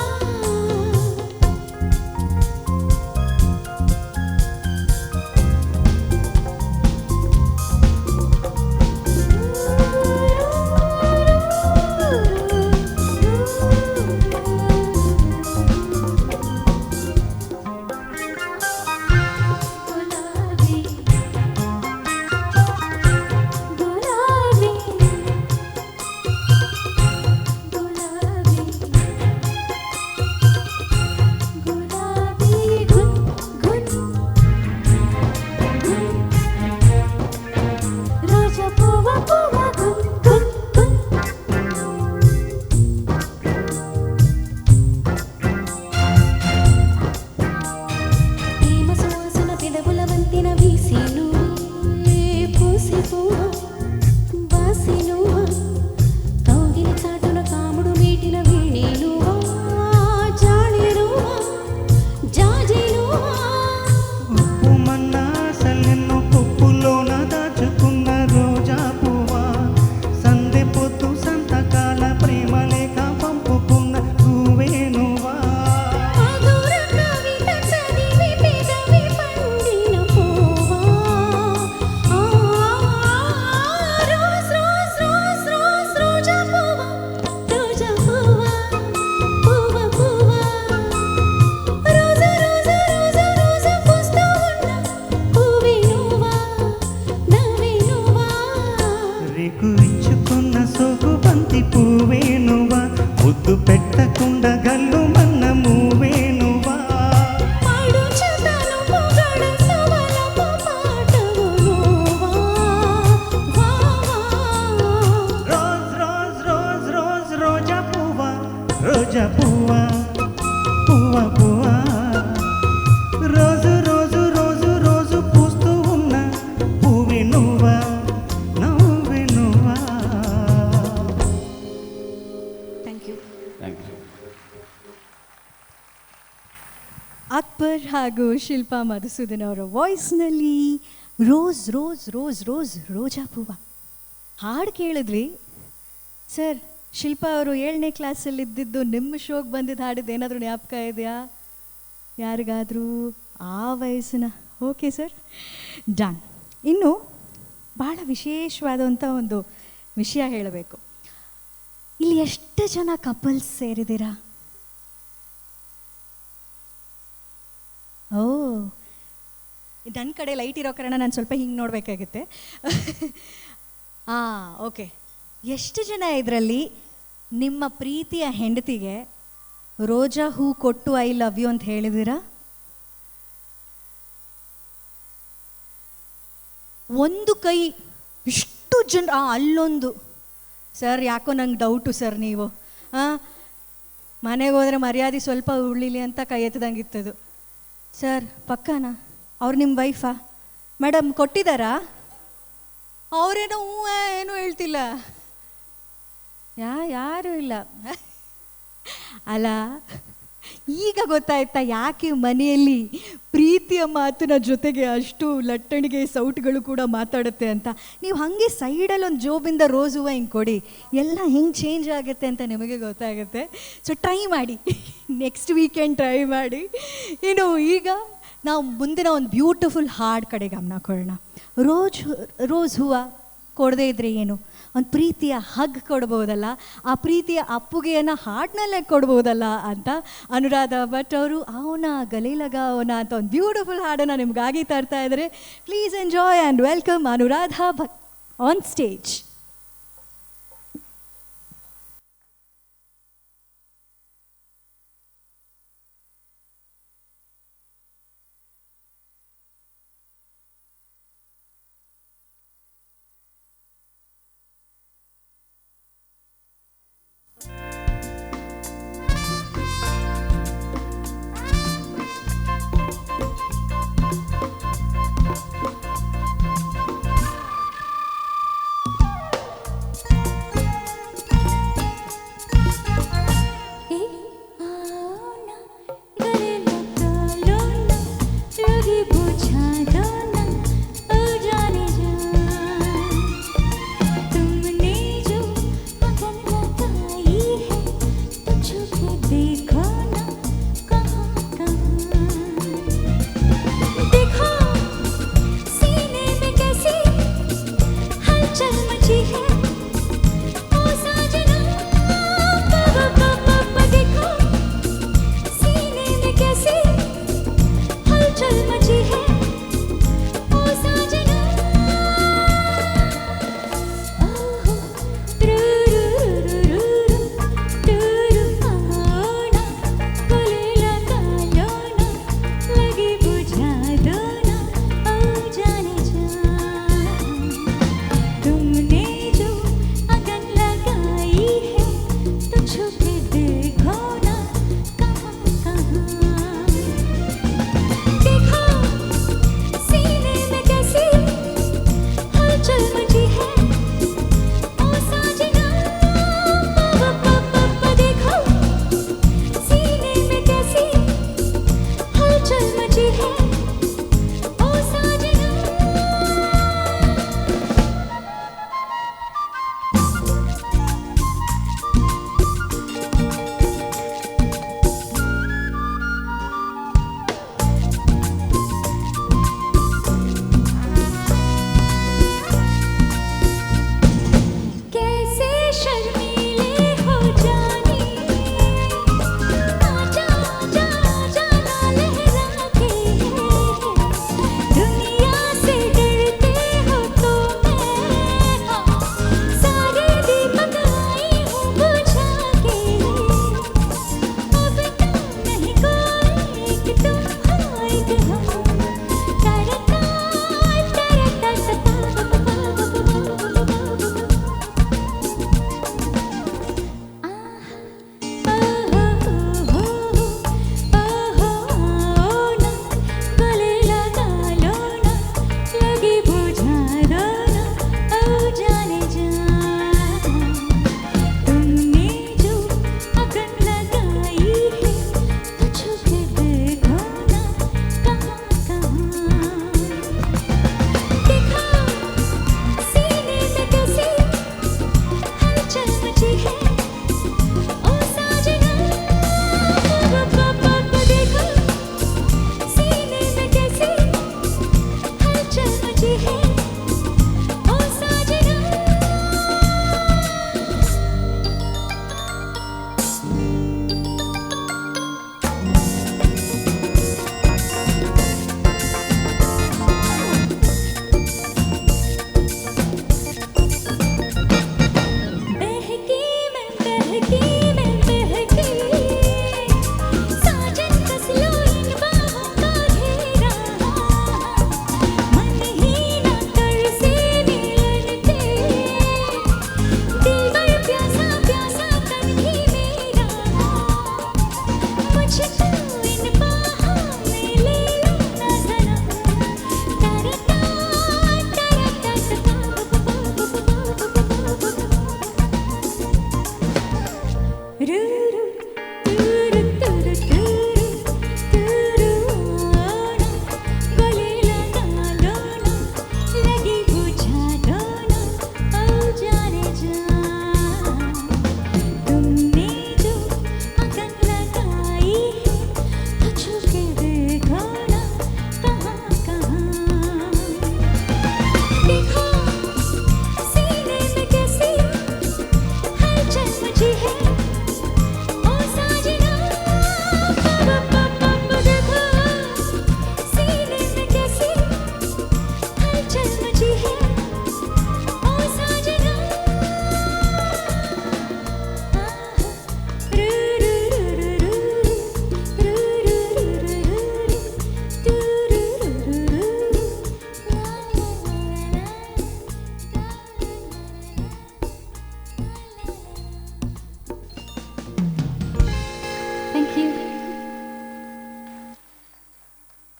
గులాబీ గులాబీ గులాబీ గులాబీ గున్ గున్ రోజా పువ్వ పువ్వ గున్ గున్ గున్ ప్రేమ సువాసన పెదవుల వంతెన వీసి నువ్వే పూసి పువ్వ వాసి నువ్వా కౌగిలి చాటున కాముడు మీటిన వీణే నువ్వా జాడి నువ్వా జాజి నువ్వా ఉప్పు మన్నాసలెన్నో పప్పులోన దాచుకున్న రోజా పువ్వా సందె పొద్దు సంతకాల ప్రేమ లేఖ పంపుకున్న నువ్వే నువ్వా మధుర కవిత చదివి పెదవి పండిన పువ్వా రోజ్ రోజ్ రోజ్ రోజ్ రోజా పువ్వా పువ్వ పువ్వ రోజు రోజు రోజు రోజు పూస్తూ ఉన్న పువ్వే నువ్వా నవ్వే నువ్వా రేకు ఇచ్చుకున్న సోకు బంతి పువ్వే నువ్వా ముద్దు పెట్టకుండా గల్లు మన్న మూవే నువ్వా పాడుచుతను పొగడ సవలపు పాటవు నువ్వా వా వా రోజ్ రోజ్ రోజ్ రోజ్ రోజా పువ్వా రోజా పువ్వా పువ్వ పువ్వా రోజు రోజు రోజు రోజు పూస్తూ ఉన్న పువ్వే నువ్వా నవ్వే నువ్వా thank you thank you. Akbar ಹಾಗೂ ಶಿಲ್ಪಾ ಮಧುಸೂದನ್ ಅವರ ವಾಯ್ಸ್ನಲ್ಲಿ ರೋಸ್ ರೋಸ್ ರೋಸ್ ರೋಸ್ ರೋಜಾ ಹೂವ ಹಾಡು ಕೇಳಿದ್ವಿ ಸರ್. ಶಿಲ್ಪಾ ಅವರು 7ನೇ ಕ್ಲಾಸಲ್ಲಿ ಇದ್ದಿದ್ದು ನಿಮ್ಮ ಶೋಗೆ ಬಂದಿದ್ದು ಹಾಡಿದ್ದು ಏನಾದರೂ ಜ್ಞಾಪಕ ಇದೆಯಾ ಯಾರಿಗಾದರೂ ಆ ವಯಸ್ಸಿನ? Okay sir, done. ಇನ್ನು ಭಾಳ ವಿಶೇಷವಾದಂಥ ಒಂದು ವಿಷಯ ಹೇಳಬೇಕು. ಇಲ್ಲಿ ಎಷ್ಟು ಜನ ಕಪಲ್ಸ್ ಸೇರಿದ್ದೀರಾ? ಓ, ನನ್ನ ಕಡೆ ಲೈಟ್ ಇರೋ ಕಾರಣ ನಾನು ಸ್ವಲ್ಪ ಹಿಂಗೆ ನೋಡಬೇಕಾಗುತ್ತೆ. ಹಾಂ, ಓಕೆ. ಎಷ್ಟು ಜನ ಇದರಲ್ಲಿ ನಿಮ್ಮ ಪ್ರೀತಿಯ ಹೆಂಡತಿಗೆ ರೋಜಾ ಹೂ ಕೊಟ್ಟು ಐ ಲವ್ ಯು ಅಂತ ಹೇಳಿದ್ದೀರಾ? ಒಂದು ಕೈ. ಇಷ್ಟು ಜನ ಅಲ್ಲೊಂದು. ಸರ್ ಯಾಕೋ ನಂಗೆ ಡೌಟು ಸರ್, ನೀವು ಮನೆಗೆ ಹೋದರೆ ಮರ್ಯಾದೆ ಸ್ವಲ್ಪ ಉಳಿಲಿ ಅಂತ ಕೈ ಎತ್ತದಂಗಿತ್ತದು. ಸರ್ ಪಕ್ಕನಾ? ಅವ್ರು ನಿಮ್ಮ ವೈಫಾ? ಮೇಡಮ್ ಕೊಟ್ಟಿದ್ದಾರಾ? ಅವರೇನೋ ಹ್ಞೂ ಏನೂ ಹೇಳ್ತಿಲ್ಲ. ಯಾರೂ ಇಲ್ಲ ಅಲ್ಲ. ಈಗ ಗೊತ್ತಾಯ್ತಾ ಯಾಕೆ ಮನೆಯಲ್ಲಿ ಪ್ರೀತಿಯ ಮಾತಿನ ಜೊತೆಗೆ ಅಷ್ಟು ಲಟ್ಟಣಿಗೆ ಸೌಟುಗಳು ಕೂಡ ಮಾತಾಡುತ್ತೆ ಅಂತ. ನೀವು ಹಾಗೆ ಸೈಡಲ್ಲಿ ಒಂದು ಜೋಬಿಂದ ರೋಸ್ ಹೂವು ಹಿಂಗೆ ಕೊಡಿ, ಎಲ್ಲ ಹೆಂಗೆ ಚೇಂಜ್ ಆಗುತ್ತೆ ಅಂತ ನಿಮಗೆ ಗೊತ್ತಾಗುತ್ತೆ. ಸೊ ಟ್ರೈ ಮಾಡಿ, ನೆಕ್ಸ್ಟ್ ವೀಕೆಂಡ್ ಟ್ರೈ ಮಾಡಿ. ಇನ್ನು ಈಗ ನಾವು ಮುಂದಿನ ಒಂದು ಬ್ಯೂಟಿಫುಲ್ ಹಾಡು ಕಡೆ ಗಮನ ಕೊಡೋಣ. ರೋಸ್ ಹೂವು ಕೊಡದೇ ಇದ್ರೆ ಏನು, ಒಂದು ಪ್ರೀತಿಯ ಹಗ್ ಕೊಡ್ಬೋದಲ್ಲ, ಆ ಪ್ರೀತಿಯ ಅಪ್ಪುಗೆಯನ್ನು ಹಾಡಿನಲ್ಲೇ ಕೊಡ್ಬೋದಲ್ಲ ಅಂತ ಅನುರಾಧ ಭಟ್ ಅವರು ಅವನ ಗಲೀಲಗ ಅವನ ಅಂತ ಒಂದು ಬ್ಯೂಟಿಫುಲ್ ಹಾಡನ್ನು ನಿಮಗಾಗಿ ತರ್ತಾ ಇದ್ದಾರೆ. Please enjoy and welcome Anuradha Bhat on stage.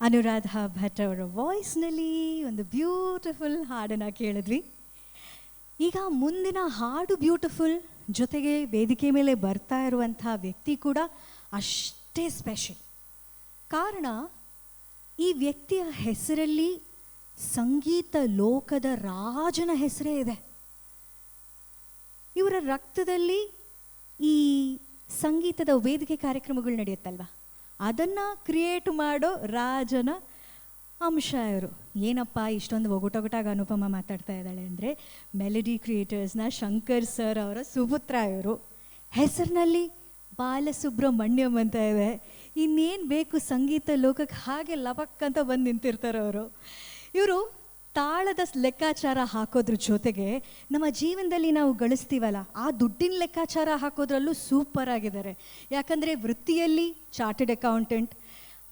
Anuradha Bhat ಅವರ ವಾಯ್ಸ್ನಲ್ಲಿ ಒಂದು ಬ್ಯೂಟಿಫುಲ್ ಹಾಡನ್ನು ಕೇಳಿದ್ವಿ. ಈಗ ಮುಂದಿನ ಹಾಡು ಬ್ಯೂಟಿಫುಲ್, ಜೊತೆಗೆ ವೇದಿಕೆ ಮೇಲೆ ಬರ್ತಾ ಇರುವಂಥ ವ್ಯಕ್ತಿ ಕೂಡ ಅಷ್ಟೇ ಸ್ಪೆಷಲ್. ಕಾರಣ, ಈ ವ್ಯಕ್ತಿಯ ಹೆಸರಲ್ಲಿ ಸಂಗೀತ ಲೋಕದ ರಾಜನ ಹೆಸರೇ ಇದೆ. ಇವರ ರಕ್ತದಲ್ಲಿ ಈ ಸಂಗೀತದ ವೇದಿಕೆ ಕಾರ್ಯಕ್ರಮಗಳು ನಡೆಯುತ್ತಲ್ವ, ಅದನ್ನು ಕ್ರಿಯೇಟ್ ಮಾಡೋ ರಾಜನ ಅಂಶ ಇವರು. ಏನಪ್ಪ ಇಷ್ಟೊಂದು ಒಗಟೊಗಟಾಗಿ ಅನುಪಮ ಮಾತಾಡ್ತಾ ಇದ್ದಾಳೆ ಅಂದರೆ, ಮೆಲಡಿ ಕ್ರಿಯೇಟರ್ಸ್ನ ಶಂಕರ್ ಸರ್ ಅವರ ಸುಪುತ್ರ ಇವರು. ಹೆಸರಿನಲ್ಲಿ ಬಾಲಸುಬ್ರಹ್ಮಣ್ಯಂ ಅಂತ ಇದೆ. ಇನ್ನೇನು ಬೇಕು ಸಂಗೀತ ಲೋಕಕ್ಕೆ, ಹಾಗೆ ಲಪಕ್ ಅಂತ ಬಂದು ನಿಂತಿರ್ತಾರೆ ಅವರು. ಇವರು ತಾಳದ ಲೆಕ್ಕಾಚಾರ ಹಾಕೋದ್ರ ಜೊತೆಗೆ ನಮ್ಮ ಜೀವನದಲ್ಲಿ ನಾವು ಗಳಿಸ್ತೀವಲ್ಲ ಆ ದುಡ್ಡಿನ ಲೆಕ್ಕಾಚಾರ ಹಾಕೋದ್ರಲ್ಲೂ ಸೂಪರ್ ಆಗಿದ್ದಾರೆ. ಯಾಕಂದರೆ ವೃತ್ತಿಯಲ್ಲಿ ಚಾರ್ಟೆಡ್ ಅಕೌಂಟೆಂಟ್,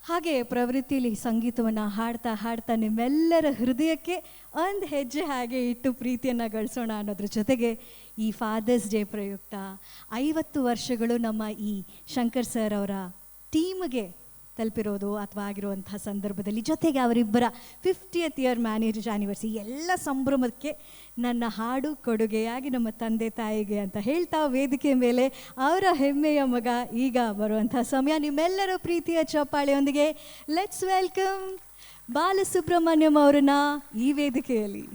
ಹಾಗೆ ಪ್ರವೃತ್ತಿಯಲ್ಲಿ ಸಂಗೀತವನ್ನು ಹಾಡ್ತಾ ಹಾಡ್ತಾ ನಿಮ್ಮೆಲ್ಲರ ಹೃದಯಕ್ಕೆ ಒಂದು ಹೆಜ್ಜೆ ಹಾಗೆ ಇಟ್ಟು ಪ್ರೀತಿಯನ್ನು ಗಳಿಸೋಣ ಅನ್ನೋದ್ರ ಜೊತೆಗೆ ಈ ಫಾದರ್ಸ್ ಡೇ ಪ್ರಯುಕ್ತ 50 ವರ್ಷಗಳು ನಮ್ಮ ಈ ಶಂಕರ್ ಸರ್ ಅವರ ಟೀಮ್ಗೆ ತಲುಪಿರೋದು ಅಥವಾ ಆಗಿರುವಂಥ ಸಂದರ್ಭದಲ್ಲಿ, ಜೊತೆಗೆ ಅವರಿಬ್ಬರ 50th ಇಯರ್ ಮ್ಯಾರೇಜ್ ಆ್ಯನಿವರ್ಸರಿ, ಎಲ್ಲ ಸಂಭ್ರಮಕ್ಕೆ ನನ್ನ ಹಾಡು ಕೊಡುಗೆಯಾಗಿ ನಮ್ಮ ತಂದೆ ತಾಯಿಗೆ ಅಂತ ಹೇಳ್ತಾ ವೇದಿಕೆ ಮೇಲೆ ಅವರ ಹೆಮ್ಮೆಯ ಮಗ ಈಗ ಬರುವಂಥ ಸಮಯ. ನಿಮ್ಮೆಲ್ಲರ ಪ್ರೀತಿಯ ಚಪ್ಪಾಳೆಯೊಂದಿಗೆ ಲೆಟ್ಸ್ ವೆಲ್ಕಮ್ ಬಾಲಸುಬ್ರಹ್ಮಣ್ಯಂ ಅವರನ್ನ ಈ ವೇದಿಕೆಯಲ್ಲಿ.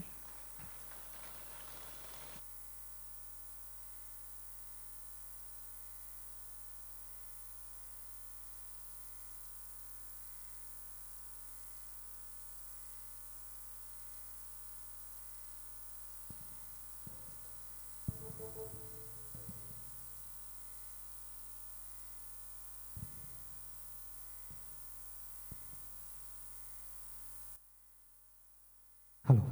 ಹಲೋ,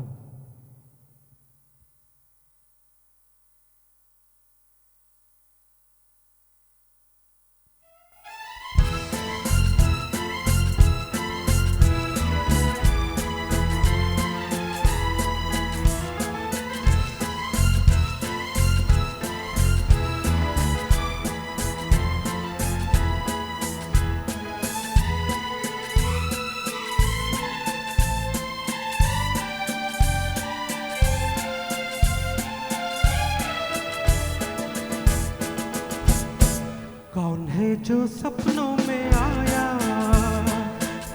कौन है जो सपनों में आया,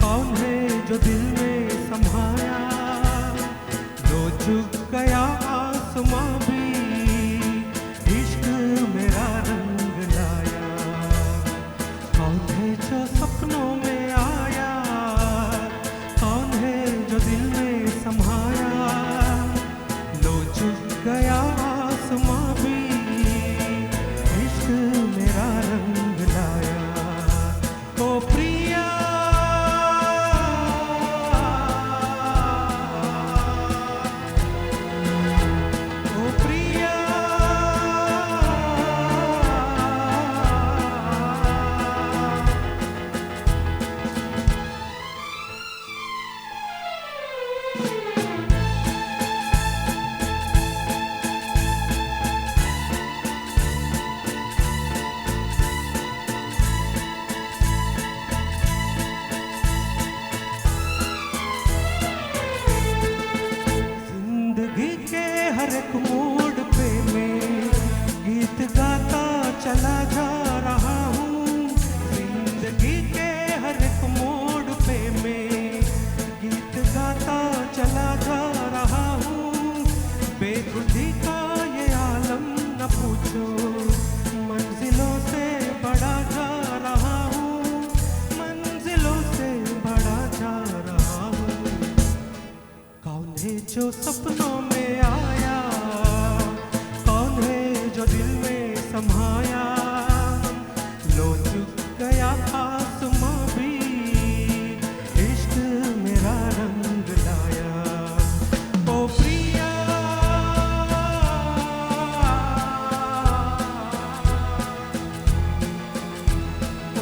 कौन है जो दिल में समाया, जो झुक गया आसमां भी इश्क मेरा रंग लाया। कौन है जो सपनों में आया, कौन है जो दिल में समाया, जो झुक गया आसमां भी इश्क मेरा रंग लाया। ओ प्रिया समाया लो चुक गया आसमां भी इश्क मेरा रंग लाया ओ प्रिया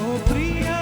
ओ प्रिया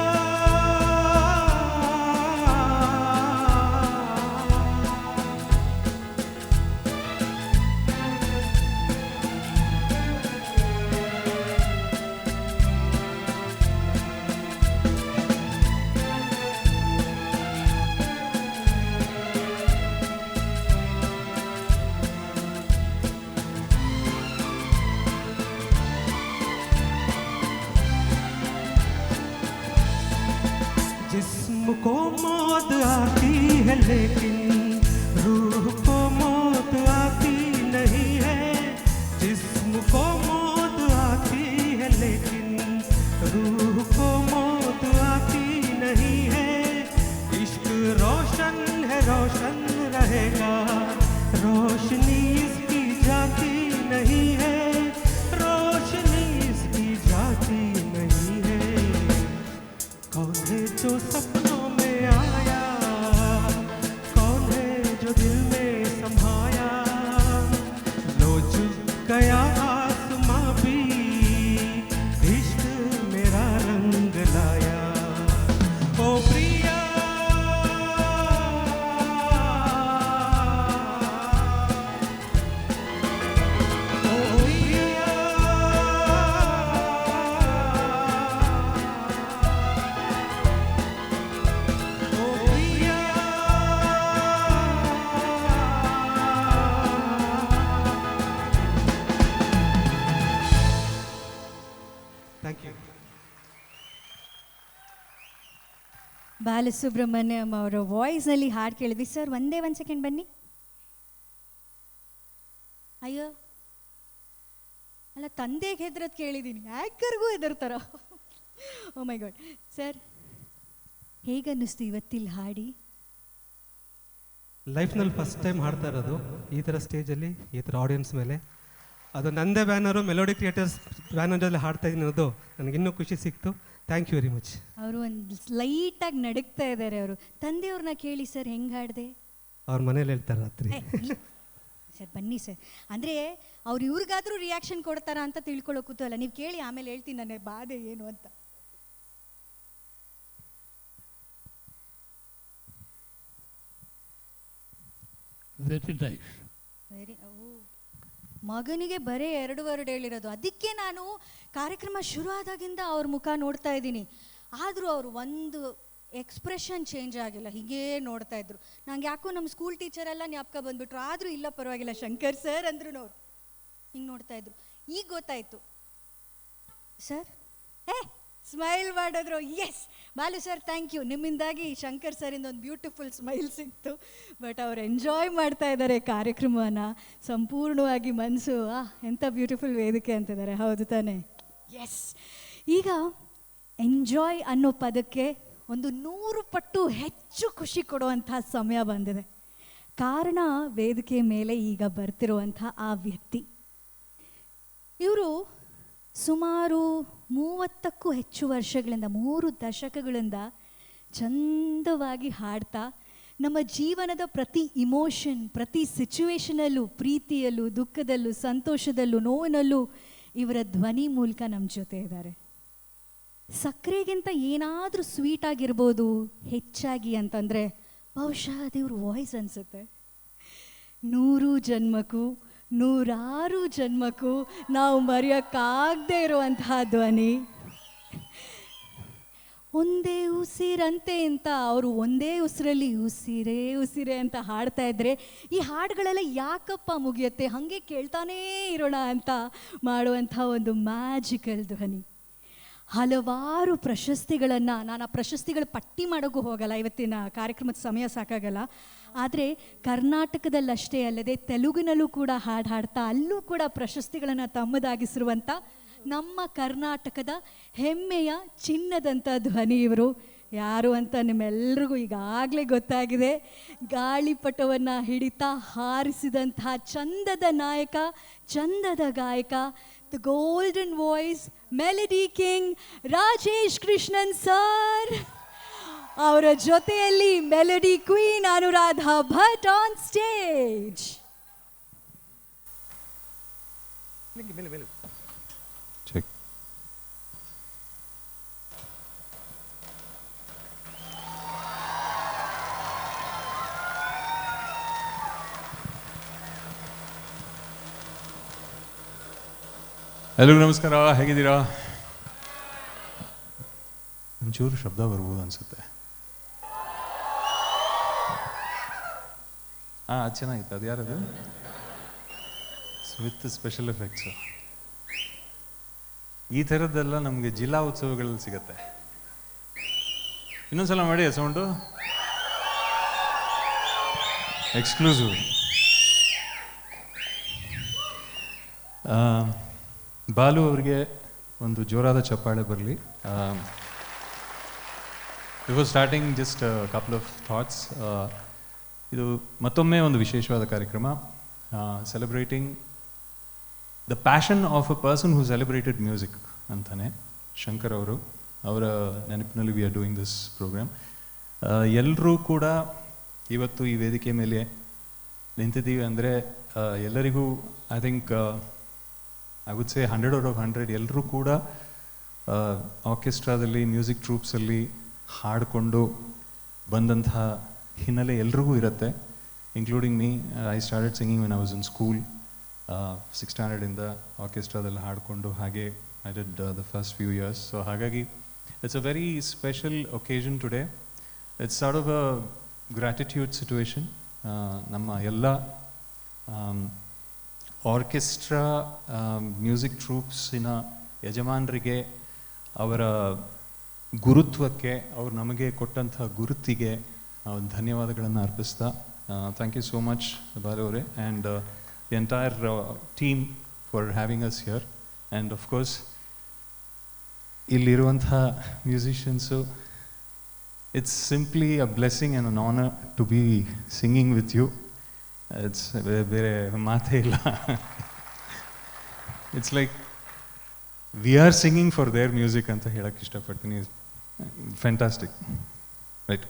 जिस्म को मौत आती है लेकिन रूह को मौत आती नहीं है जिस्म को मौत आती है लेकिन रूह को मौत आती नहीं है इश्क रोशन है रोशन रहेगा रोशनी इसकी जाती नहीं है रोशनी इसकी जाती नहीं है कौन है जो सपनों में आया कौन है जो दिल में समाया लो चुक गया आसमां भी इश्क मेरा रंग लाया ओ प्रिया ओ प्रिया ओ प्रिया थैंक यू ಬಾಲಸುಬ್ರಹ್ಮಣ್ಯಂ ಅವರ ವಾಯ್ಸ್ನಲ್ಲಿ ಹಾಡು ಕೇಳಿದ್ವಿ. ಸರ್ ಒಂದೇ ಒಂದು ಸೆಕೆಂಡ್ ಬನ್ನಿ. ಅಯ್ಯೋ ಅಲ್ಲ, ತಂದೆಗೆ ಹೆದ್ರದ್ ಕೇಳಿದ್ದೀನಿ, ಆ್ಯಂಕರ್ಗೂ ಹೆದರ್ತಾರ. ಓ ಮೈ ಗಾಡ್. ಸರ್ ಹೇಗನ್ನಿಸ್ತು ಇವತ್ತಿಲ್ಲಿ ಹಾಡಿ? ಲೈಫ್ನಲ್ಲಿ ಫಸ್ಟ್ ಟೈಮ್ ಹಾಡ್ತಾ ಇರೋದು ಈ ಥರ ಸ್ಟೇಜಲ್ಲಿ ಈ ಥರ ಆಡಿಯನ್ಸ್ ಮೇಲೆ. ಅದು ನಂದೇ ಬ್ಯಾನರು ಮೆಲೋಡಿ ಕ್ರಿಯೇಟರ್ಸ್ ಬ್ಯಾನರಲ್ಲಿ ಹಾಡ್ತಾ ಇದ್ದೀನಿ ಅನ್ನೋದು ನನಗಿನ್ನೂ ಖುಷಿ ಸಿಕ್ತು. Thank you very much. ಅವರು ಒಂದು ಲೈಟಾಗಿ ನಡುಗ್ತಾ ಇದ್ದಾರೆ. ಅವರು ತಂದೆಯವ್ರನ್ನ ಕೇಳಿ ಸರ್ ಹೆಂಗೆ ಹಾಡಿದೆ? ಅವ್ರ ಮನೇಲಿ ಹೇಳ್ತಾರೆ ರಾತ್ರಿ. ಸರ್ ಬನ್ನಿ ಸರ್, ಅಂದರೆ ಅವ್ರು ಇವ್ರಿಗಾದ್ರೂ ರಿಯಾಕ್ಷನ್ ಕೊಡ್ತಾರ ಅಂತ ತಿಳ್ಕೊಳ್ಳೋ ಕೂತಲ್ಲ. ನೀವು ಕೇಳಿ, ಆಮೇಲೆ ಹೇಳ್ತೀನಿ ನನ್ನ ಬಾಧೆ ಏನು ಅಂತ. Very nice. ವೆರಿ ಮಗನಿಗೆ ಬರೀ 2 ವರ್ಡ್ ಹೇಳಿರೋದು. ಅದಕ್ಕೆ ನಾನು ಕಾರ್ಯಕ್ರಮ ಶುರು ಆದಾಗಿಂದ ಅವ್ರ ಮುಖ ನೋಡ್ತಾ ಇದ್ದೀನಿ. ಆದರೂ ಅವರು ಒಂದು ಎಕ್ಸ್ಪ್ರೆಷನ್ ಚೇಂಜ್ ಆಗಿಲ್ಲ, ಹೀಗೇ ನೋಡ್ತಾ ಇದ್ರು. ನಂಗೆ ಯಾಕೋ ನಮ್ಮ ಸ್ಕೂಲ್ ಟೀಚರೆಲ್ಲ ಜ್ಞಾಪಕ ಬಂದ್ಬಿಟ್ರು. ಆದರೂ ಇಲ್ಲ ಪರವಾಗಿಲ್ಲ ಶಂಕರ್ ಸರ್ ಅಂದ್ರು. ಅವ್ರು ಹಿಂಗೆ ನೋಡ್ತಾ ಇದ್ರು. ಈಗ ಗೊತ್ತಾಯ್ತು ಸರ್. ಸ್ಮೈಲ್ ಮಾಡಿದ್ರು. S Balu sir thank you. ನಿಮ್ಮಿಂದಾಗಿ ಶಂಕರ್ ಸರಿಂದ ಒಂದು ಬ್ಯೂಟಿಫುಲ್ ಸ್ಮೈಲ್ ಸಿಕ್ತು. ಬಟ್ ಅವ್ರು ಎಂಜಾಯ್ ಮಾಡ್ತಾ ಇದ್ದಾರೆ ಕಾರ್ಯಕ್ರಮವನ್ನು ಸಂಪೂರ್ಣವಾಗಿ. ಮನಸ್ಸು ಎಂಥ ಬ್ಯೂಟಿಫುಲ್ ವೇದಿಕೆ ಅಂತಿದ್ದಾರೆ. ಹೌದು ತಾನೇ? ಎಸ್. ಈಗ ಎಂಜಾಯ್ ಅನ್ನೋ ಪದಕ್ಕೆ ಒಂದು 100 ಪಟ್ಟು ಹೆಚ್ಚು ಖುಷಿ ಕೊಡುವಂಥ ಸಮಯ ಬಂದಿದೆ. ಕಾರಣ ವೇದಿಕೆ ಮೇಲೆ ಈಗ ಬರ್ತಿರುವಂಥ ಆ ವ್ಯಕ್ತಿ. ಇವರು ಸುಮಾರು 30ಕ್ಕೂ ಹೆಚ್ಚು ವರ್ಷಗಳಿಂದ, 3 ದಶಕಗಳಿಂದ ಚಂದವಾಗಿ ಹಾಡ್ತಾ ನಮ್ಮ ಜೀವನದ ಪ್ರತಿ ಇಮೋಷನ್, ಪ್ರತಿ ಸಿಚುವೇಶನಲ್ಲೂ, ಪ್ರೀತಿಯಲ್ಲೂ, ದುಃಖದಲ್ಲೂ, ಸಂತೋಷದಲ್ಲೂ, ನೋವಿನಲ್ಲೂ ಇವರ ಧ್ವನಿ ಮೂಲಕ ನಮ್ಮ ಜೊತೆ ಇದ್ದಾರೆ. ಸಕ್ಕರೆಗಿಂತ ಏನಾದರೂ ಸ್ವೀಟ್ ಆಗಿರ್ಬೋದು ಹೆಚ್ಚಾಗಿ ಅಂತಂದರೆ ಬಹುಶಃ ಅದು ಇವ್ರ ವಾಯ್ಸ್ ಅನಿಸುತ್ತೆ. 100 ಜನ್ಮಕ್ಕೂ 100 ಜನ್ಮಕ್ಕೂ ನಾವು ಮರೆಯೋಕ್ಕಾಗದೇ ಇರುವಂತಹ ಧ್ವನಿ. ಒಂದೇ ಉಸಿರಂತೆ ಅಂತ ಅವರು ಒಂದೇ ಉಸಿರಲ್ಲಿ ಉಸಿರೇ ಉಸಿರೇ ಅಂತ ಹಾಡ್ತಾ ಇದ್ರೆ ಈ ಹಾಡುಗಳೆಲ್ಲ ಯಾಕಪ್ಪ ಮುಗಿಯುತ್ತೆ, ಹಾಗೆ ಕೇಳ್ತಾನೇ ಇರೋಣ ಅಂತ ಮಾಡುವಂಥ ಒಂದು ಮ್ಯಾಜಿಕಲ್ ಧ್ವನಿ. ಹಲವಾರು ಪ್ರಶಸ್ತಿಗಳನ್ನು, ನಾನು ಆ ಪ್ರಶಸ್ತಿಗಳ ಪಟ್ಟಿ ಮಾಡೋಕ್ಕೂ ಹೋಗಲ್ಲ, ಇವತ್ತಿನ ಕಾರ್ಯಕ್ರಮದ ಸಮಯ ಸಾಕಾಗಲ್ಲ. ಆದರೆ ಕರ್ನಾಟಕದಲ್ಲಷ್ಟೇ ಅಲ್ಲದೆ ತೆಲುಗಿನಲ್ಲೂ ಕೂಡ ಹಾಡ್ತಾ ಅಲ್ಲೂ ಕೂಡ ಪ್ರಶಸ್ತಿಗಳನ್ನು ತಮ್ಮದಾಗಿಸಿರುವಂಥ ನಮ್ಮ ಕರ್ನಾಟಕದ ಹೆಮ್ಮೆಯ ಚಿನ್ನದಂಥ ಧ್ವನಿ ಇವರು. ಯಾರು ಅಂತ ನಿಮ್ಮೆಲ್ರಿಗೂ ಈಗಾಗಲೇ ಗೊತ್ತಾಗಿದೆ. ಗಾಳಿಪಟವನ್ನು ಹಿಡಿತಾ ಹಾರಿಸಿದಂತಹ ಚಂದದ ನಾಯಕ, ಚಂದದ ಗಾಯಕ, the golden voice, Melody King, Rajesh Krishnan sir. ಅವರ ಜೊತೆಯಲ್ಲಿ melody queen Anuradha Bhat on stage. Check. ಎಲ್ಲರಿಗೂ ನಮಸ್ಕಾರ, ಹೇಗಿದ್ದೀರಾ? ಒಂಚೂರು ಶಬ್ದ ಬರ್ಬೋದು ಅನ್ಸುತ್ತೆ. ಅದು ಚೆನ್ನಾಗಿತ್ತು. ಅದು ಯಾರದು? With special effects. ಈ ಥರದ್ದೆಲ್ಲ ನಮಗೆ ಜಿಲ್ಲಾ ಉತ್ಸವಗಳಲ್ಲಿ ಸಿಗತ್ತೆ. ಇನ್ನೊಂದ್ಸಲ ಮಾಡಿ ಸೌಂಡು. ಎಕ್ಸ್ಕ್ಲೂಸಿವ್. ಬಾಲು ಅವರಿಗೆ ಒಂದು ಜೋರಾದ ಚಪ್ಪಾಳೆ ಬರಲಿ. Before starting just couple of thoughts. ಇದು ಮತ್ತೊಮ್ಮೆ ಒಂದು ವಿಶೇಷವಾದ ಕಾರ್ಯಕ್ರಮ, celebrating the passion of a person who celebrated music ಅಂತಾನೆ ಶಂಕರ್ ಅವರು. ಅವರ ನೆನಪಿನಲ್ಲಿ we are doing this program. ಎಲ್ಲರೂ ಕೂಡ ಇವತ್ತು ಈ ವೇದಿಕೆ ಮೇಲೆ ನಿಂತಿದ್ದೀವಿ ಅಂದರೆ ಎಲ್ಲರಿಗೂ I think I would say 100 out of 100 ಎಲ್ಲರೂ ಕೂಡ ಆರ್ಕೆಸ್ಟ್ರಾದಲ್ಲಿ, ಮ್ಯೂಸಿಕ್ ಟ್ರೂಪ್ಸಲ್ಲಿ ಹಾಡಿಕೊಂಡು ಬಂದಂತಹ ಹಿನ್ನೆಲೆ ಎಲ್ರಿಗೂ ಇರುತ್ತೆ, including me. I started singing when I was in school. 6th standard ಆರ್ಕೆಸ್ಟ್ರಾದಲ್ಲಿ ಹಾಡಿಕೊಂಡು ಹಾಗೆ I did the first few years. So ಹಾಗಾಗಿ it's a very special occasion today. It's sort of a gratitude situation. ನಮ್ಮ ಎಲ್ಲ ಆರ್ಕೆಸ್ಟ್ರಾ, ಮ್ಯೂಸಿಕ್ ಟ್ರೂಪ್ಸಿನ ಯಜಮಾನರಿಗೆ, ಅವರ ಗುರುತ್ವಕ್ಕೆ, ಅವರು ನಮಗೆ ಕೊಟ್ಟಂಥ ಗುರುತಿಗೆ ಧನ್ಯವಾದಗಳನ್ನು ಅರ್ಪಿಸ್ತಾ, thank you so much Balu ಅವರೇ and the entire team for having us here. And of course ಇಲ್ಲಿರುವಂಥ musicians, it's simply a blessing and an honour to be singing with you. It's ಬೇರೆ ಮಾತೇ ಇಲ್ಲ. It's like we are singing for their music ಅಂತ ಹೇಳಕ್ಕೆ ಇಷ್ಟಪಡ್ತೀನಿ. Fantastic, right?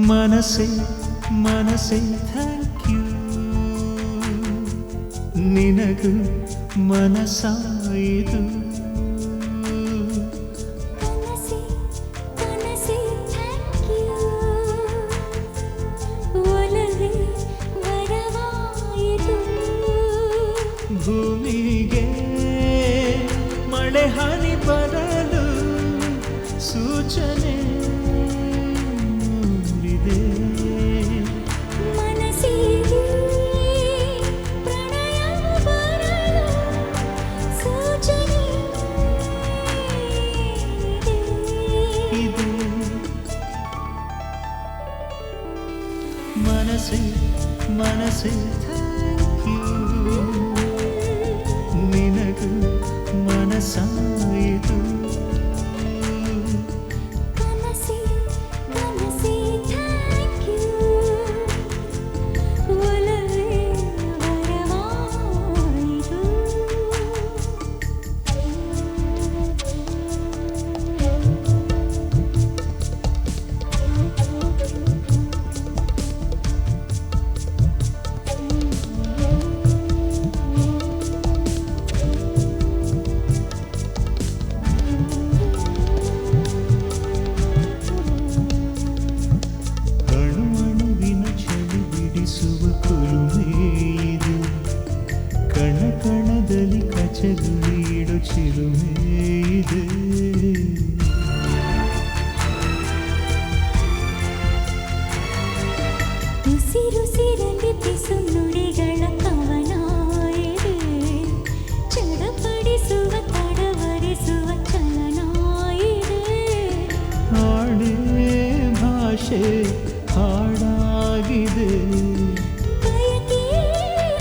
ಮನಸೆ ಮನಸೆ ಥ್ಯಾಂಕ್ ಯು, ನಿನಗೂ ಮನಸಾಯಿತು. ಕನಸೆ ಕನಸೆ ಥ್ಯಾಂಕ್ ಯು, ಒಲವೇ ವರವಾಯಿತು. ಭೂಮಿಗೆ ಮಳೆ ಹನಿ ಬರಲು ಸೂಚನೆ ಮೂಡಿದೆ. ಮನಸ್ಸಿಗೆ ಪ್ರಣಯ ಬರಲು ಸೂಚನೆ ಇದೆ. ಮನಸ್ಸೆ ಮನಸ್ಸೆ ಥ್ಯಾಂಕ್ ಯು, ನಿನಗೂ ಮನಸಾಯಿತು. ಕನಸೆ ಕನಸೆ ಥ್ಯಾಂಕ್ ಯು, ಒಲವೇ ವರವಾಯಿತು. ಅಣುವಿನ ಚಳಿ ಬಿಡಿಸುವ ಕುಲುಮೆ ಇದು, ಕಣ ಕಣದಲ್ಲಿ ಕಚಗುಳಿಡು ಚಿಲುಮೆ ಇದೆ. ಉಸಿರುಸಿರಲ್ಲಿ ಬಿಸು ನುಡಿಗಳ ಹಾಡಾಗಿದೆ. ಬಯಕೆ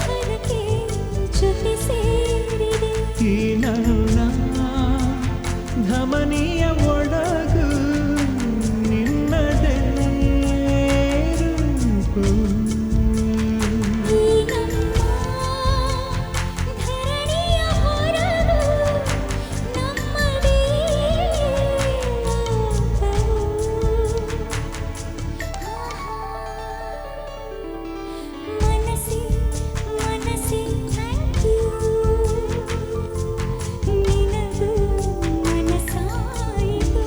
ಹರಕೆ ಜೊತೆ ಸೇರಿದೆ. ಈ ನನ್ನ ಧಮನಿಯ ಒಳಗು ನಿನ್ನದೇ ರೂಪು. ಈ ನಮ್ಮ ಧರಣಿಯ ಹೊರಗು ನಮ್ಮದೇ ಲೋಕವು. ಮನಸ್ಸೇ ಮನಸ್ಸೇ ಥ್ಯಾಂಕ್ ಯು. ನಿನಗೂ ಮನಸ್ಸಾಯಿತು.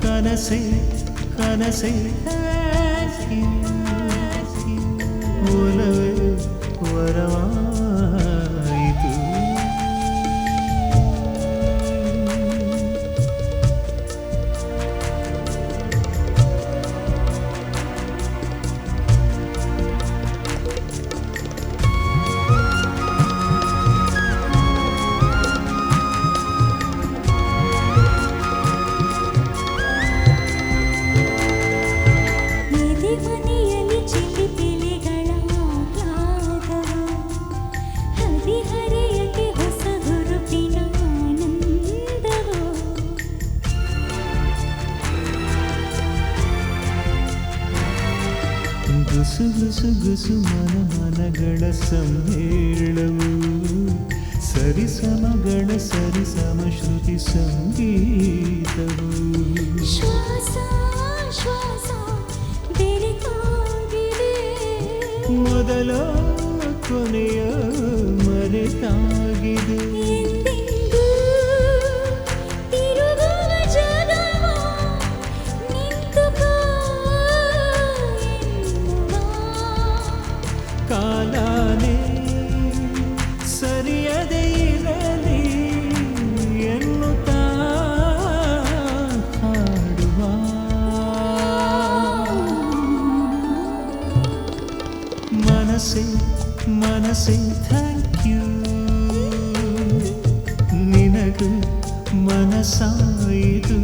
ಕನಸೆ ಕನಸೆ ಒಲವೇ ವರವಾಯಿತು. ಎದೆ ಮನೆಯಲ್ಲಿ ಚಿಲಿಪಿಲಿಗಳ ಆಹ್ಲಾದವು. ಹದಿಹರೆಯಕ್ಕೆ ಹೊಸ ಹುರುಪಿನ ಆನಂದವು. ಗುಸು ಗುಸು ಗುಸು ಮನ ಮನಗಳ ಸಮ್ಮೇಳವು. ಸರಿಸಮಗಳ ಸರಿಸಮ ಶ್ರುತಿ ಸಂಗೀತವು. ಶ್ವಾಸ ಶ್ವಾಸ ಬೆರೆತಾಗಿದೆ. ಮೊದಲ ಕೊನೆಯ ಮರೆತಾಗಿದೆ. ಎಂದೆಂದೂ ತಿರುಗುವ ಜಗವ ನಿಂತುಕೋ ಎನ್ನುವ. ಕಾಲನೇ ಸರಿಯದೇ ಇರಲಿ ಎನ್ನುತ್ತಾ ಹಾಡುವ. ಮನಸ್ಸೇ ಮನಸ್ಸೇ ಥ್ಯಾಂಕ್ ಯು. ನಿನಗೂ ಮನಸ್ಸಾಯಿತು.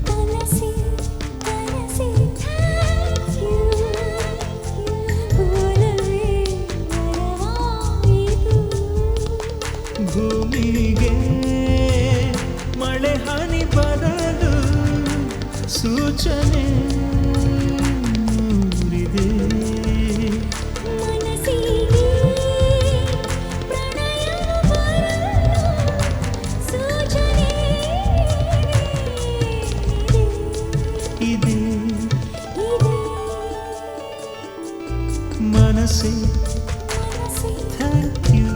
ಕನಸೆ ಕನಸೆ ಥ್ಯಾಂಕ್ ಯು. ಒಲವೇ ವರವಾಯಿತು. ಭೂಮಿಗೆ ಮಳೆ ಹನಿ ಬರಲು ಸೂಚನೆ ಮೂಡಿದೆ. ಮನಸ್ಸಿಗೆ ಪ್ರಣಯವು ಬರಲು ಸೂಚನೆ ಇದೆ ಇದೆ. ಮನಸ್ಸೇ ಮನಸ್ಸೇ ಥ್ಯಾಂಕ್ ಯು.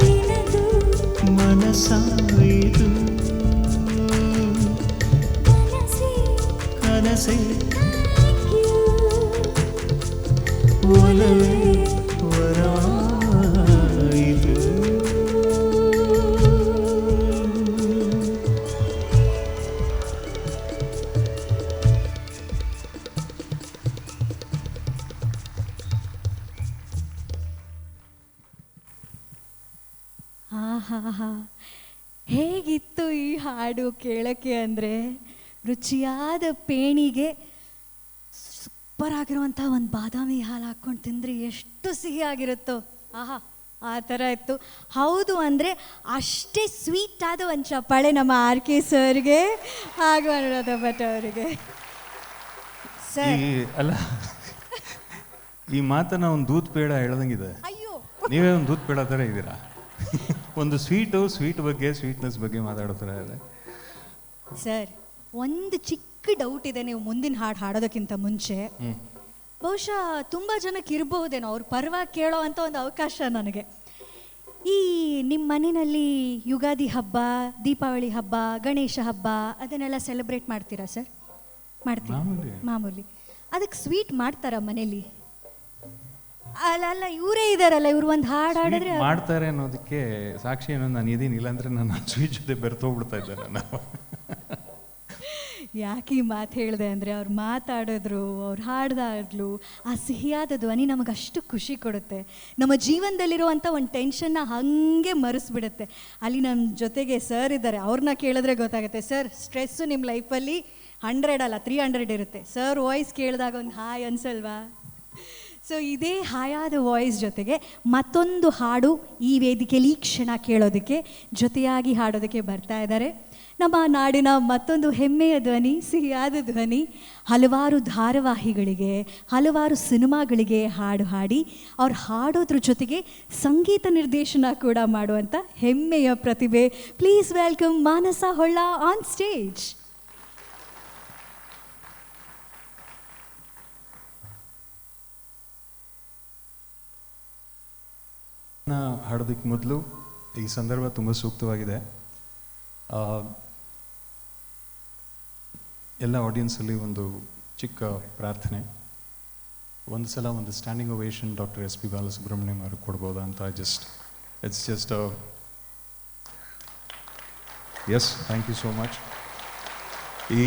ನಿನಗೂ ಮನಸ್ಸಾಯಿತು. ಕನಸೆ ಕನಸೇ ಥ್ಯಾಂಕ್ ಯು. ಒಲವೇ ವರವಾಯಿತು. ಆಹಾ, ಹೇಗಿತ್ತು ಈ ಹಾಡು ಕೇಳೋಕ್ಕೆ ಅಂದರೆ ರುಚಿಯಾದ ಪೇಣಿಗೆ ಸೂಪರ್ ಆಗಿರುವಂಥ ಒಂದು ಬಾದಾಮಿ ಹಾಲು ಹಾಕ್ಕೊಂಡು ತಿಂದರೆ ಎಷ್ಟು ಸಿಹಿಯಾಗಿರುತ್ತೋ. ಆಹಾ, ಆ ಥರ ಇತ್ತು. ಹೌದು ಅಂದರೆ ಅಷ್ಟೇ ಸ್ವೀಟ್ ಆದ ಒಂದು ಚಪ್ಪಾಳೆ ನಮ್ಮ ಆರ್ ಕೆ ಸರ್ಗೆ ಹಾಗೂ ಅನುರಾಧ ಭಟ್ ಅವರಿಗೆ. ಸರ್ ಅಲ್ಲ ಈ ಮಾತನ್ನ ಒಂದು ದೂತ್ ಪೇಡ ಹೇಳ್ದಂಗಿದೆ. ಅಯ್ಯೋ ನೀವೇ ಒಂದು ದೂತ್ ಪೇಡ ಥರ ಇದ್ದೀರಾ. ಒಂದು ಸ್ವೀಟ್ ಬಗ್ಗೆ ಸ್ವೀಟ್ನೆಸ್ ಬಗ್ಗೆ ಮಾತಾಡ್ತಾರೆ. ಸರ್, ಒಂದು ಚಿಕ್ಕ ಡೌಟ್ ಇದೆ. ನೀವು ಮುಂದಿನ ಹಾಡು ಹಾಡೋದಕ್ಕಿಂತ ಮುಂಚೆ ಬಹುಶಃ ತುಂಬ ಜನಕ್ಕೆ ಇರಬಹುದೇನೋ, ಅವ್ರ ಪರವಾಗಿ ಕೇಳೋ ಅಂತ ಒಂದು ಅವಕಾಶ ನನಗೆ. ಈ ನಿಮ್ಮ ಮನೆಯಲ್ಲಿ ಯುಗಾದಿ ಹಬ್ಬ, ದೀಪಾವಳಿ ಹಬ್ಬ, ಗಣೇಶ ಹಬ್ಬ ಅದನ್ನೆಲ್ಲ ಸೆಲೆಬ್ರೇಟ್ ಮಾಡ್ತೀರಾ ಸರ್? ಮಾಡ್ತೀರಾ? ಮಾಮೂಲಿ. ಅದಕ್ಕೆ ಸ್ವೀಟ್ ಮಾಡ್ತಾರಾ ಮನೇಲಿ? ಅಲ್ಲ ಇವರೇ ಇದಾರಲ್ಲ, ಇವ್ರು ಒಂದು ಹಾಡು ಹಾಡಿದ್ರೆ ಮಾಡ್ತಾರೆ ಅನ್ನೋದಕ್ಕೆ ಸಾಕ್ಷಿ ಏನೋ ನಾನು ಇದೀನಿ. ಇಲ್ಲಾಂದ್ರೆ ನಾನು ಸ್ವೀಟ್ ಜೊತೆ ಬೆರ್ತೋಗ್ಬಿಡ್ತಾ ಇದ್ದೆ ನಾನು. ಯಾಕೆ ಈ ಮಾತು ಹೇಳಿದೆ ಅಂದರೆ ಅವ್ರು ಮಾತಾಡಿದ್ರು, ಅವ್ರು ಹಾಡ್ದಾಗ್ಲು ಆ ಸಿಹಿಯಾದ ಧ್ವನಿ ನಮಗೆ ಅಷ್ಟು ಖುಷಿ ಕೊಡುತ್ತೆ. ನಮ್ಮ ಜೀವನದಲ್ಲಿರುವಂಥ ಒಂದು ಟೆನ್ಷನ್ನ ಹಾಗೆ ಮರೆಸ್ಬಿಡುತ್ತೆ. ಅಲ್ಲಿ ನಮ್ಮ ಜೊತೆಗೆ ಸರ್ ಇದ್ದಾರೆ, ಅವ್ರನ್ನ ಕೇಳಿದ್ರೆ ಗೊತ್ತಾಗುತ್ತೆ. ಸರ್, ಸ್ಟ್ರೆಸ್ಸು ನಿಮ್ಮ ಲೈಫಲ್ಲಿ 100 ಅಲ್ಲ 300 ಇರುತ್ತೆ. ಸರ್ ವಾಯ್ಸ್ ಕೇಳಿದಾಗ ಒಂದು ಹಾಯ್ ಅನ್ಸಲ್ವಾ? ಸೊ ಇದೇ ಹಾಯಾದ ವಾಯ್ಸ್ ಜೊತೆಗೆ ಮತ್ತೊಂದು ಹಾಡು ಈ ವೇದಿಕೆಯಲ್ಲಿ ಈ ಕ್ಷಣ ಕೇಳೋದಕ್ಕೆ, ಜೊತೆಯಾಗಿ ಹಾಡೋದಕ್ಕೆ ಬರ್ತಾ ಇದ್ದಾರೆ. ನಮ್ಮ ನಾಡಿನ ಮತ್ತೊಂದು ಹೆಮ್ಮೆಯ ಧ್ವನಿ, ಸಿಹಿಯಾದ ಧ್ವನಿ, ಹಲವಾರು ಧಾರಾವಾಹಿಗಳಿಗೆ, ಹಲವಾರು ಸಿನಿಮಾಗಳಿಗೆ ಹಾಡು ಹಾಡಿ ಅವ್ರು ಹಾಡೋದ್ರ ಜೊತೆಗೆ ಸಂಗೀತ ನಿರ್ದೇಶನ ಕೂಡ ಮಾಡುವಂಥ ಹೆಮ್ಮೆಯ ಪ್ರತಿಭೆ. Please welcome Manasa Holla on stage. ಹಾಡೋದಕ್ಕೆ ಮೊದಲು ಈ ಸಂದರ್ಭ ತುಂಬ ಸೂಕ್ತವಾಗಿದೆ. ಎಲ್ಲ ಆಡಿಯನ್ಸಲ್ಲಿ ಒಂದು ಚಿಕ್ಕ ಪ್ರಾರ್ಥನೆ, ಒಂದು ಸಲ ಒಂದು standing ovation doctor S P Balasubrahmanyam ಅವರು ಕೊಡ್ಬೋದಾ ಅಂತ. It's just yes, thank you so much. ಈ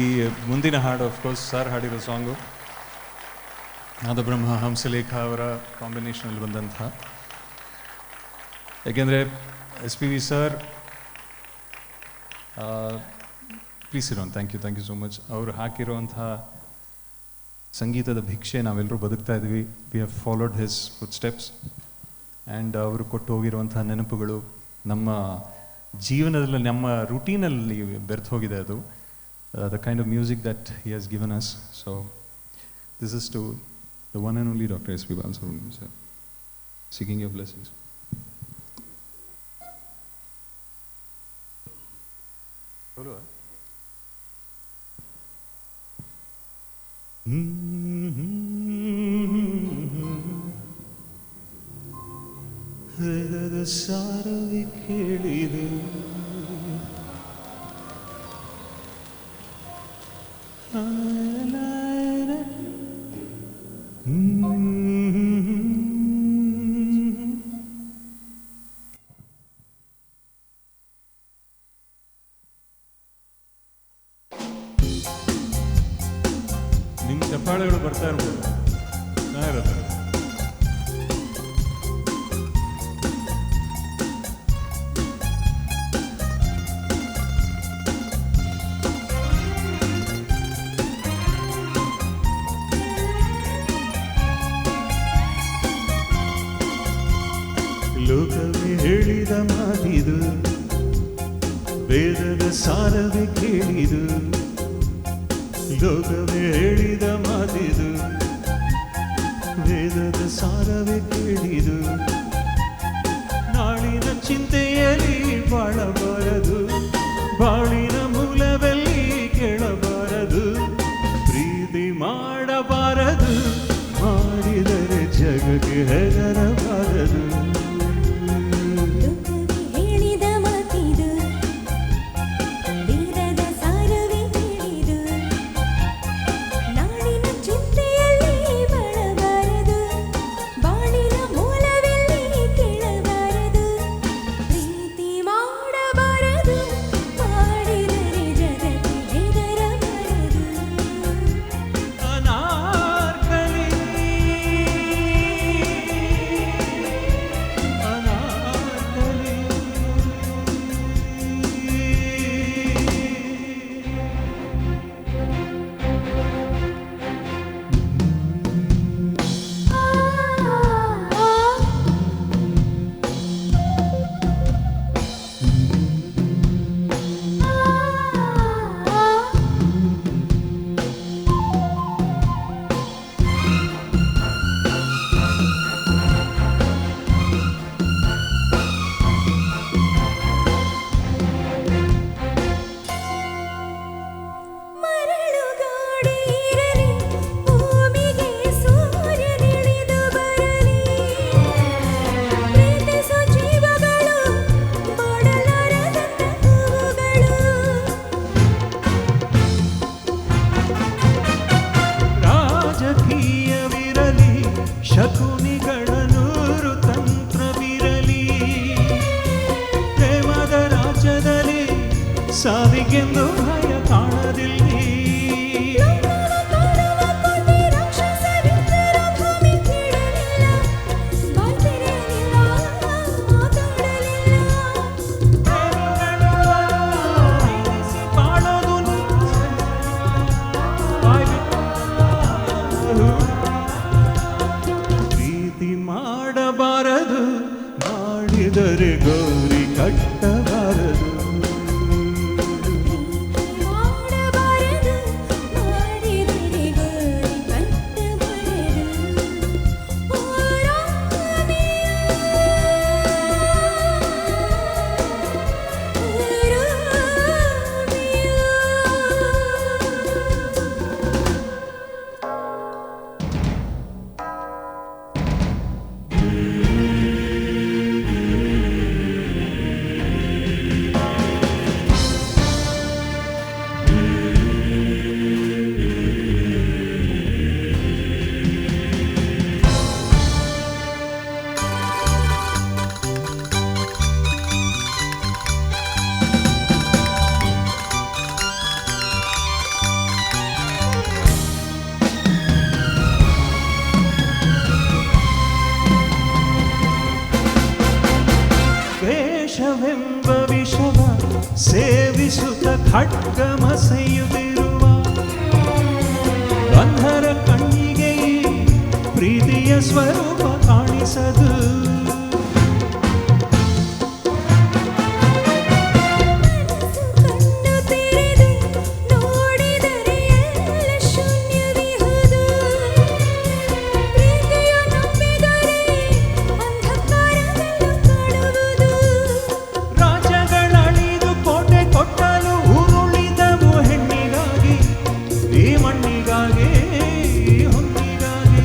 ಮುಂದಿನ ಹಾಡು ಅಫ್ಕೋರ್ಸ್ ಸರ್ ಹಾಡಿರೋ ಸಾಂಗು, ನಾದಬ್ರಹ್ಮ ಹಂಸಲೇಖ ಅವರ ಕಾಂಬಿನೇಷನಲ್ಲಿ ಬಂದಂಥ. ಯಾಕೆಂದರೆ S P B sir, please ಇರೋನ್, ಥ್ಯಾಂಕ್ ಯು ಸೋ ಮಚ್. ಅವರು ಹಾಕಿರುವಂತಹ ಸಂಗೀತದ ಭಿಕ್ಷೆ ನಾವೆಲ್ಲರೂ ಬದುಕ್ತಾ ಇದ್ವಿ. We have followed his foot steps and ಅವರು ಕೊಟ್ಟು ಹೋಗಿರುವಂತಹ ನೆನಪುಗಳು ನಮ್ಮ ಜೀವನದಲ್ಲಿ, ನಮ್ಮ ರುಟೀನಲ್ಲಿ ಬೆರೆತು ಹೋಗಿದೆ. ಅದು the kind of music that he has given us. So this is to the one and only doctor S P Balasubrahmanyam sir, seeking your blessings. ಹೃದಯದ ಸಾರವೇ ಕೇಳಿದೆ, ನಿಮ್ಮ ಚಪ್ಪಾಳೆಗಳು ಬರ್ತಾ ಇರ್ಬೋದು, ಚೆನ್ನಾಗಿರುತ್ತೆ. ಲೋಕವೇ ಹೇಳಿದ ಮಾತಿದು, ವೇದದ ಸಾರವೇ ಕೇಳಿದು. ಲೋಕವೇ ಹೇಳಿದ ಮಾತಿದು, ವೇದದ ಸಾರವೇ ಕೇಳಿದು. ನಾಳಿನ ಚಿಂತೆಯಲ್ಲಿ ಬಾಳಬಾರದು, ಬಾಳಿನ ಮೂಲದಲ್ಲಿ ಕೇಳಬಾರದು. ಪ್ರೀತಿ ಮಾಡಬಾರದು, ಮಾಡಿದರೆ ಜಗಕ್ಕೆ ಹೆದರಬಾರದು. ಮಾಡಿದರೆ ಗೌರಿ ಕಟ್ಟಬಾರದು. ಮಾಡಬಾರದು ಮಾಡಿದರೆ ಗೌರಿ ಕಟ್ಟಬಾರದು. ಓ ರಾಮಿಯಾ, ಓ ರಾಮಿಯಾ. ದ್ವೇಷವೆಂಬ ವಿಷವ ಸೇವಿಸುತ್ತ ಖಡ್ಗಮಸೆಯುತ್ತಿರುವ ಅಂಧರ ಕಣ್ಣಿಗೆ ಈ ಪ್ರೀತಿಯ ಸ್ವರೂಪ ಕಾಣಿಸದು. ಕಣ್ಣು ತೆರೆದು ನೋಡಿದರೆ ಎಲ್ಲ ಶೂನ್ಯವಿಹುದು. ಪ್ರೀತಿಯ ನಂಬಿದರೆ ಅಂಧಕಾರವೆಲ್ಲ ಕಾಣುವುದು. ರಾಜ್ಯಗಳಳಿದು ಕೋಟೆ ಕೊಟ್ಟಲು ಉರುಳಿದವು ಹೆಣ್ಣಿಗಾಗಿ, ಈ ಮಣ್ಣಿಗಾಗಿ, ಈ ಹೊನ್ನಿಗಾಗಿ.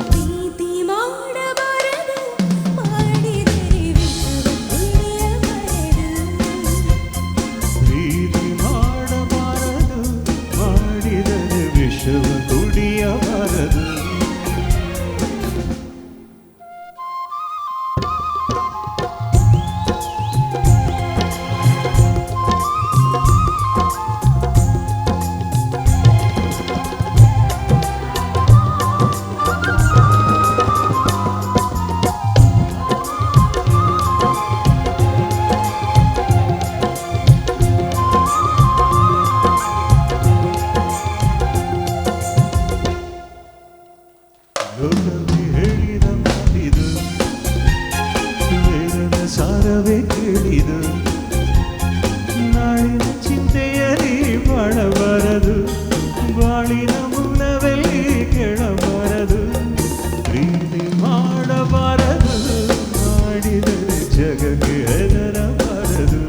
ಪ್ರೀತಿ ಮಾಡಬಾರದು ಮಾಡಿದರೆ ವಿಷವ ಕುಡಿಯಬಾರದು. ಪ್ರೀತಿ ಮಾಡಬಾರದು ಮಾಡಿದರೆ ವಿಷವ ಕುಡಿಯಬಾರದು. ಲೋಕವಿ ಹೇಳಿದ ಮಾತಿದು, ವೇದದ ಸಾರವೇ ಕೇಳಿದು. ನಾಳಿನ ಚಿಂತೆಯಲ್ಲಿ ಬಾಳಬಾರದು, ಬಾಳಿನ ಮೂಲವೆಲ್ಲಿ ಕೇಳಬಾರದು. ಪ್ರೀತಿ ಮಾಡಬಾರದು ಮಾಡಿದರೆ ಜಗಕ್ಕೆ ಹೆದರಬಾರದು.